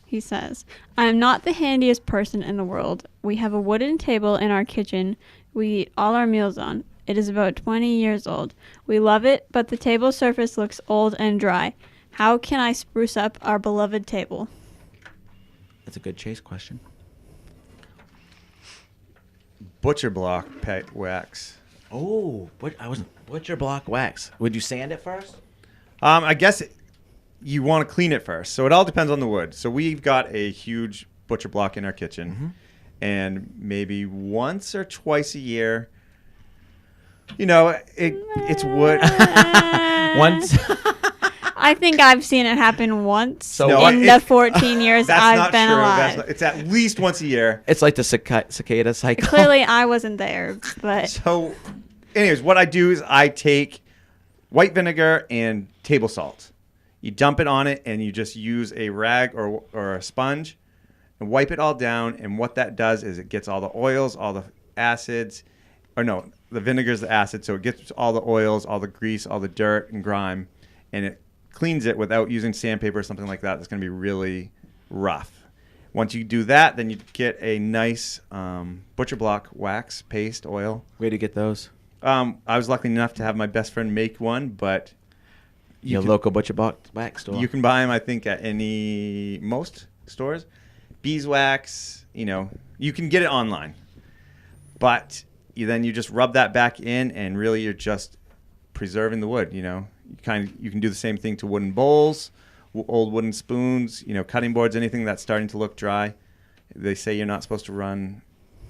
C: He says, I am not the handiest person in the world. We have a wooden table in our kitchen we eat all our meals on. It is about 20 years old. We love it, but the table surface looks old and dry. How can I spruce up our beloved table?
D: That's a good Chase question.
B: Butcher block wax.
D: Oh, butcher block wax. Would you sand it first?
B: I guess you want to clean it first. So it all depends on the wood. So we've got a huge butcher block in our kitchen. And maybe once or twice a year, you know, it's wood.
D: Once.
C: I think I've seen it happen once
B: So
C: in the 14 years I've been alive.
B: It's at least once a year.
D: It's like the cicada cycle.
C: Clearly, I wasn't there, but
B: So, anyways, what I do is I take white vinegar and table salt. You dump it on it, and you just use a rag or a sponge and wipe it all down. And what that does is it gets all the oils, all the acids, or no, the vinegar is the acid, so it gets all the oils, all the grease, all the dirt and grime, and it cleans it without using sandpaper or something like that. That's going to be really rough. Once you do that, then you get a nice butcher block wax paste oil.
D: Way to get those.
B: I was lucky enough to have my best friend make one, but
D: Your local butcher block wax store.
B: you can buy them, I think, at most stores. Beeswax, you can get it online. But then you just rub that back in, and really you're just preserving the wood. You know, you can do the same thing to wooden bowls, old wooden spoons. You know, cutting boards, anything that's starting to look dry. They say you're not supposed to run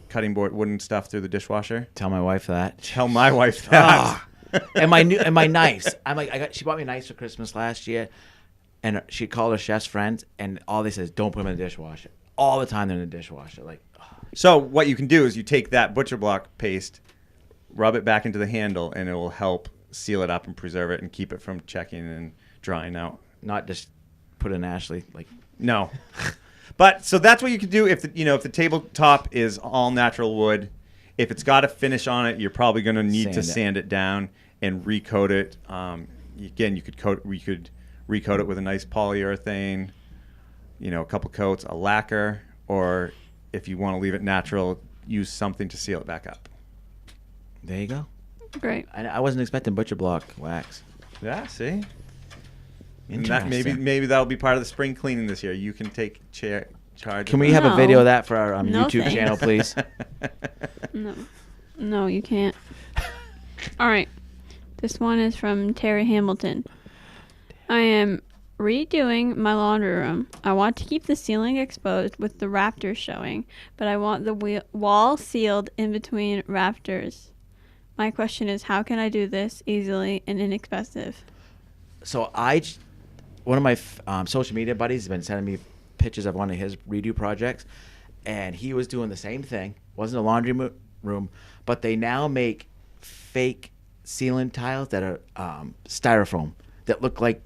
B: cutting board wooden stuff through the dishwasher.
D: Tell my wife that.
B: Tell my wife that.
D: And my knives. I'm like, she bought me knives for Christmas last year, and she called her chef's friends, and all they said is don't put them in the dishwasher. All the time they're in the dishwasher. Like,
B: So what you can do is you take that butcher block paste, rub it back into the handle, and it will help seal it up and preserve it and keep it from checking and drying out.
D: not just put in Ashley. Like,
B: no. But so that's what you can do if the tabletop is all natural wood. If it's got a finish on it, you're probably going to need to sand it down and recoat it. Again, you could recoat it with a nice polyurethane, a couple coats, a lacquer, or if you want to leave it natural, use something to seal it back up.
D: There you go.
C: Great.
D: I wasn't expecting butcher block wax.
B: Yeah, see? And
D: Interesting.
B: maybe that'll be part of the spring cleaning this year. You can take charge.
D: Can we have a video of that for our
C: No,
D: YouTube
C: thanks.
D: channel, please?
C: No, you can't. All right. This one is from Terry Hamilton. I am redoing my laundry room. I want to keep the ceiling exposed with the rafters showing, but I want the wall sealed in between rafters. My question is, how can I do this easily and inexpensive?
D: So one of my social media buddies has been sending me pictures of one of his redo projects, and he was doing the same thing. Wasn't a laundry room, but they now make fake ceiling tiles that are styrofoam that look like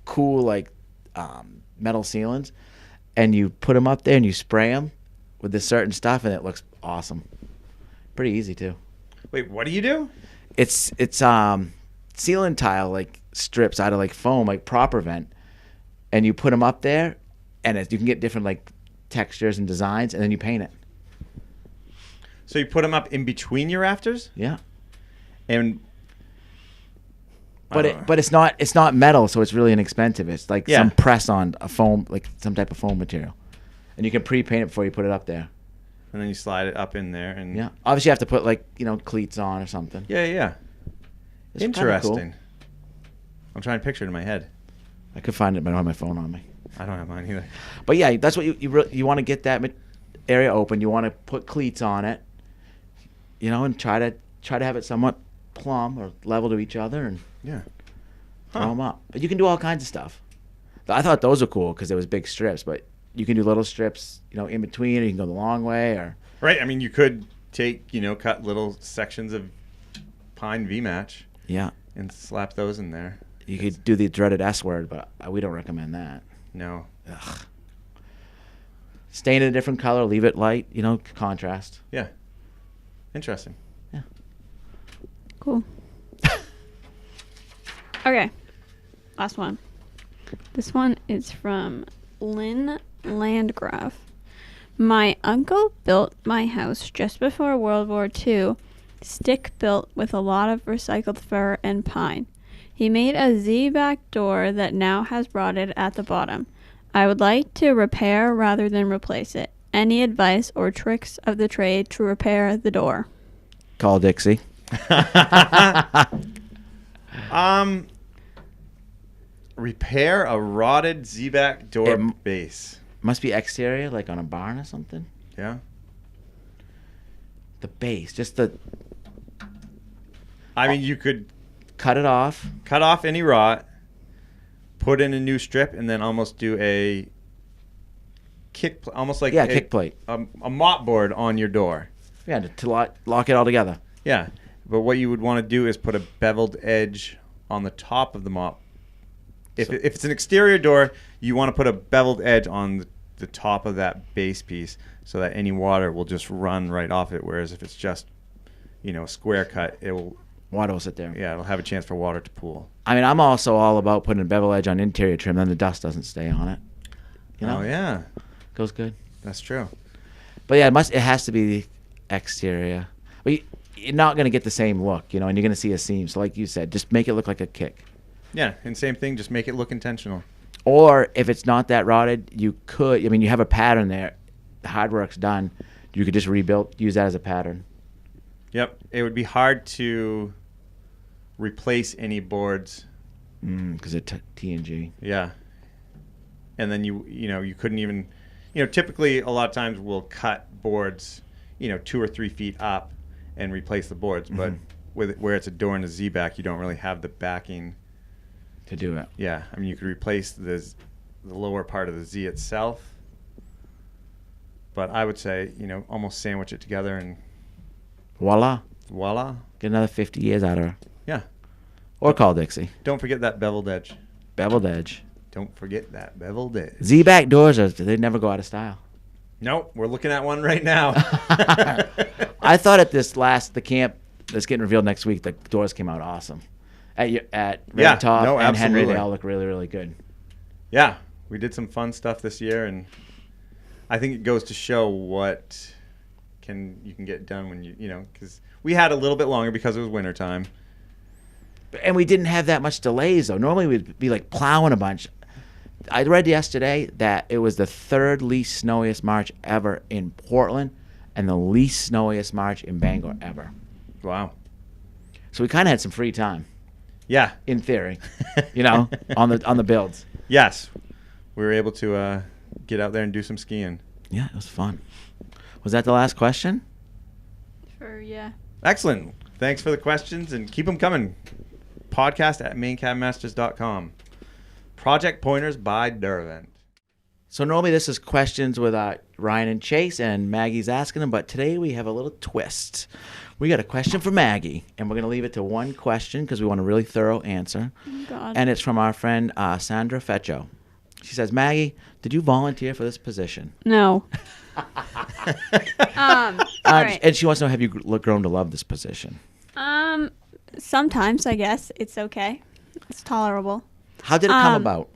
D: cool metal ceilings, and you put them up there and you spray them with this certain stuff, and it looks awesome. Pretty easy too.
B: Wait, what do you do?
D: It's ceiling tile strips out of foam, proper vent, and you put them up there, and you can get different textures and designs, and then you paint it.
B: So you put them up in between your rafters?
D: Yeah.
B: And
D: but it's not metal, so it's really inexpensive. It's some press on a foam, some type of foam material, and you can pre-paint it before you put it up there.
B: And then you slide it up in there, and
D: yeah, obviously you have to put cleats on or something.
B: Yeah.
D: It's
B: Interesting.
D: kinda cool.
B: I'm trying to picture it in my head.
D: I could find it, but I don't have my phone on me.
B: I don't have mine either.
D: But yeah, that's what you want to get that area open. You want to put cleats on it, and try to have it somewhat plumb or level to each other, and throw them up. But you can do all kinds of stuff. I thought those were cool because there was big strips, but you can do little strips, in between, or you can go the long way, or
B: right. I mean, you could take, cut little sections of pine V-match, and slap those in there.
D: You could do the dreaded S word, but we don't recommend that.
B: No.
D: Ugh. Stain it a different color, leave it light, contrast.
B: Yeah. Interesting.
D: Yeah.
C: Cool. Okay. Last one. This one is from Lynn Landgraf. My uncle built my house just before World War II, stick built with a lot of recycled fir and pine. He made a Z-back door that now has rotted at the bottom. I would like to repair rather than replace it. Any advice or tricks of the trade to repair the door?
D: Call Dixie.
B: Repair a rotted Z-back door base.
D: Must be exterior, on a barn or something.
B: Yeah.
D: The base, just the...
B: I mean, you could...
D: Cut it off.
B: Cut off any rot, put in a new strip, and then almost do a kick... Almost like
D: kick plate.
B: A mop board on your door.
D: Yeah, to lock it all together.
B: Yeah. But what you would want to do is put a beveled edge on the top of the mop. If it's an exterior door, you want to put a beveled edge on the top of that base piece so that any water will just run right off it. Whereas if it's just, a square cut,
D: water will sit there.
B: Yeah, it'll have a chance for water to pool.
D: I mean, I'm also all about putting a bevel edge on interior trim, then the dust doesn't stay on it.
B: Oh, yeah.
D: Goes good.
B: That's true.
D: But yeah, it has to be exterior. But you're not going to get the same look, and you're going to see a seam. So like you said, just make it look like a kick.
B: Yeah, and same thing, just make it look intentional.
D: Or if it's not that rotted, you have a pattern there. The hard work's done. You could just use that as a pattern.
B: Yep. It would be hard to replace any boards.
D: Because of TNG.
B: Yeah. And then you couldn't even, typically a lot of times we'll cut boards, 2 or 3 feet up and replace the boards. But where it's a door and a Z back, you don't really have the backing
D: To do it.
B: Yeah. I mean, you could replace the lower part of the Z itself. But I would say, almost sandwich it together and
D: Voila. Get another 50 years out of her.
B: Yeah.
D: Or call Dixie.
B: Don't forget that beveled edge.
D: Beveled edge.
B: Don't forget that beveled edge.
D: Z-back doors, they never go out of style.
B: Nope. We're looking at one right now.
D: I thought at the camp that's getting revealed next week, the doors came out awesome. At Red Top and Henry, they all look really, really good.
B: Yeah. We did some fun stuff this year, and I think it goes to show what you can get done when because we had a little bit longer because it was wintertime.
D: And we didn't have that much delays, though. Normally we'd be like plowing a bunch. I read yesterday that it was the 3rd least snowiest March ever in Portland and the least snowiest March in Bangor ever.
B: Wow.
D: So we kind of had some free time.
B: Yeah.
D: In theory, on the builds.
B: Yes. We were able to get out there and do some skiing.
D: Yeah, it was fun. Was that the last question?
C: Yeah.
B: Excellent. Thanks for the questions, and keep them coming. Podcast@mainecabinmasters.com. Project Pointers by Dervent.
D: So normally this is questions with Ryan and Chase, and Maggie's asking them, but today we have a little twist. We got a question for Maggie, and we're going to leave it to one question because we want a really thorough answer.
C: Oh, God.
D: And it's from our friend Sandra Feccio. She says, Maggie, did you volunteer for this position?
C: No. All right.
D: And she wants to know, have you grown to love this position?
C: Sometimes, I guess. It's okay. It's tolerable.
D: How did it come about?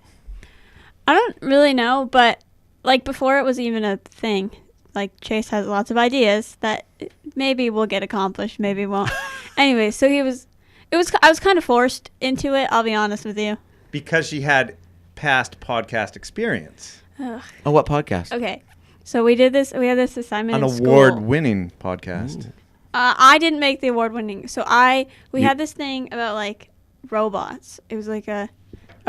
C: I don't really know, but before it was even a thing, Chase has lots of ideas that maybe will get accomplished, maybe won't. Anyway, so I was kind of forced into it, I'll be honest with you.
B: Because she had past podcast experience.
C: Ugh.
D: Oh, what podcast?
C: Okay. So we had this assignment
B: An
C: in school.
B: award-winning podcast.
D: Ooh.
C: I didn't make the award-winning. So we had this thing about robots. It was a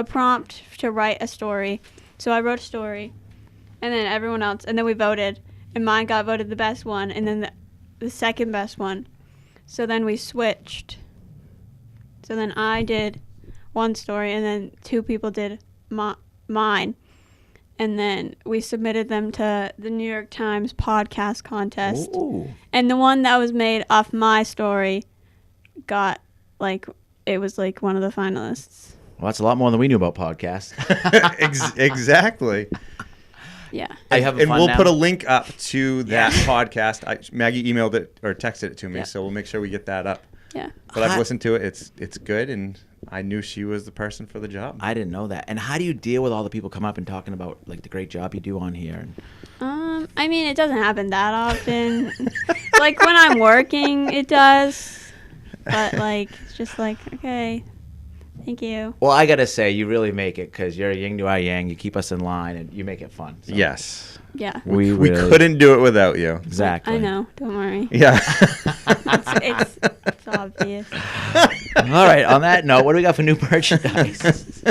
C: prompt to write a story. So I wrote a story, and then everyone else, and then we voted, and mine got voted the best one, and then the second best one. So then we switched. So then I did one story, and then 2 people did mine. And then we submitted them to the New York Times podcast contest.
D: Ooh.
C: And the one that was made off my story got, it was one of the finalists.
D: Well, that's a lot more than we knew about podcasts.
B: Exactly.
C: Yeah.
B: And we'll put a link up to that podcast. Maggie emailed it or texted it to me, so we'll make sure we get that up.
C: Yeah.
B: But I've listened to it. It's good, and I knew she was the person for the job.
D: I didn't know that. And how do you deal with all the people come up and talking about the great job you do on here?
C: I mean, it doesn't happen that often. When I'm working, it does. But it's just okay, thank you.
D: Well, I gotta say, you really make it because you're a yin to our yang. You keep us in line, and you make it fun. So.
B: Yes.
C: Yeah.
B: We couldn't do it without you.
D: Exactly.
C: I know. Don't worry.
B: Yeah.
C: It's obvious.
D: All right. On that note, what do we got for new merchandise?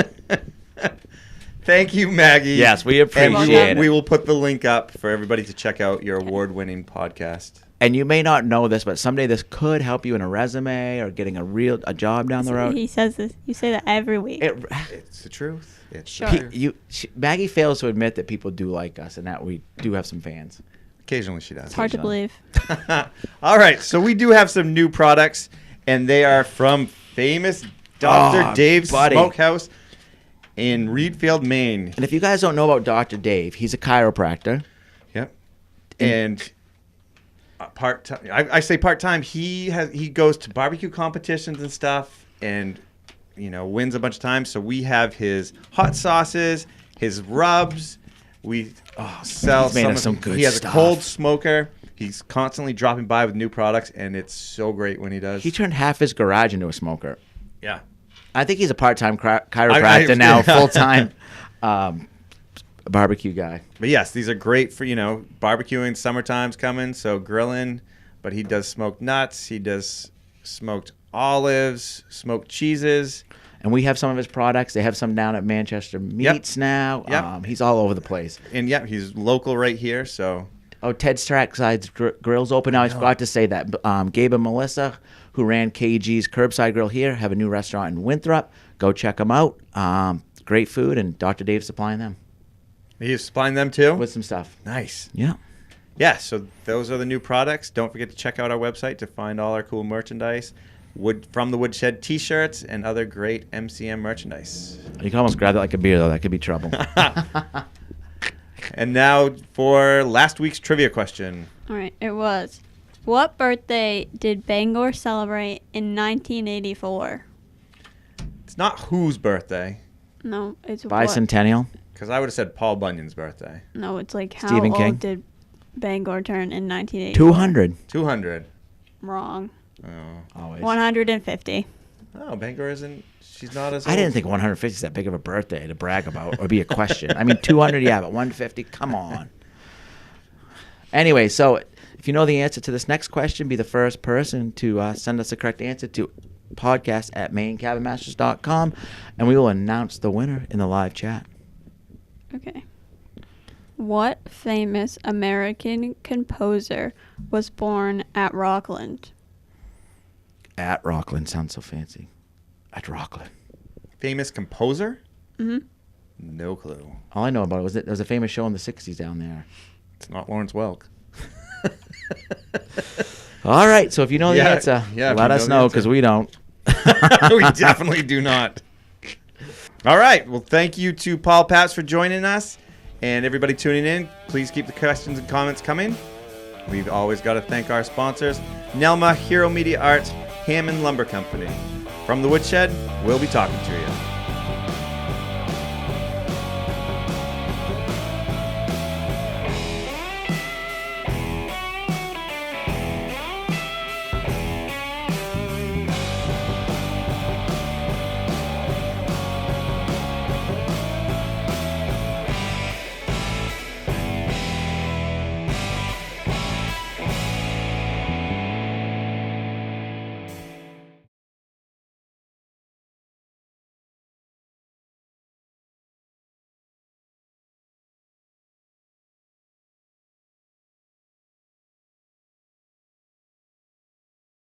B: Thank you, Maggie.
D: Yes, we appreciate it.
B: We will put the link up for everybody to check out your award-winning podcast.
D: And you may not know this, but someday this could help you in a resume or getting a job down the road.
C: He says this. You say that every week.
B: It's the truth. It's
C: Sure.
B: the truth.
D: Maggie fails to admit that people do like us and that we do have some fans.
B: Occasionally she does.
C: It's hard to believe.
B: All right, so we do have some new products, and they are from famous Dr. Dave's Smokehouse in Reedfield, Maine.
D: And if you guys don't know about Dr. Dave, he's a chiropractor.
B: Yep. And part-time. I say part-time. He goes to barbecue competitions and stuff, and wins a bunch of times. So we have his hot sauces, his rubs. We sell some good He has
D: stuff.
B: A cold smoker. He's constantly dropping by with new products, and it's so great when he does.
D: He turned half his garage into a smoker.
B: Yeah.
D: I think he's a part-time chiropractor now, full-time barbecue guy.
B: But yes, these are great for, barbecuing. Summertime's coming, so grilling. But he does smoked nuts. He does smoked olives, smoked cheeses.
G: And we have some of his products. They have some down at Manchester Meats now.
B: Yep.
G: He's all over the place.
B: And yeah, he's local right here, so.
G: Oh, Ted's Trackside's Grill's open now. I forgot to say that. Gabe and Melissa, who ran KG's Curbside Grill here, have a new restaurant in Winthrop. Go check them out. Great food, and Dr. Dave's supplying them.
B: He's supplying them too?
G: With some stuff.
B: Nice.
G: Yeah.
B: Yeah, so those are the new products. Don't forget to check out our website to find all our cool merchandise. From the Woodshed t-shirts and other great MCM merchandise.
G: You can almost grab that like a beer, though. That could be trouble.
B: And now for last week's trivia question.
C: All right, it was, what birthday did Bangor celebrate in 1984?
B: It's not whose birthday,
C: No, it's what?
G: Bicentennial.
B: because I would have said Paul Bunyan's birthday.
C: No, it's like how
G: Stephen
C: old
G: King?
C: did Bangor turn in 1984?
G: 200.
B: 200.
C: Wrong.
B: Oh,
G: Always.
C: 150.
B: oh Bangor isn't, she's not as old.
G: I didn't think 150 is that big of a birthday to brag about or be a question. I mean, 200, yeah, but 150, come on. Anyway, so if you know the answer to this next question, be the first person to send us the correct answer to podcast@mainecabinmasters.com, and we will announce the winner in the live chat.
C: Okay. What famous American composer was born at Rockland?
G: At Rockland sounds so fancy. At Rockland.
B: Famous composer?
C: Mm-hmm.
B: No clue.
G: All I know about it was that there was a famous show in the 60s down there.
B: It's not Lawrence Welk.
G: All right, so if you know the
B: Yeah,
G: answer,
B: yeah, if
G: let
B: you
G: us
B: know the
G: know,
B: answer.
G: because we don't.
B: We definitely do not. All right. Well, thank you to Paul Pabst for joining us. And everybody tuning in, please keep the questions and comments coming. We've always got to thank our sponsors, Nelma, Hero Media Arts, Hammond Lumber Company. From the Woodshed, we'll be talking to you.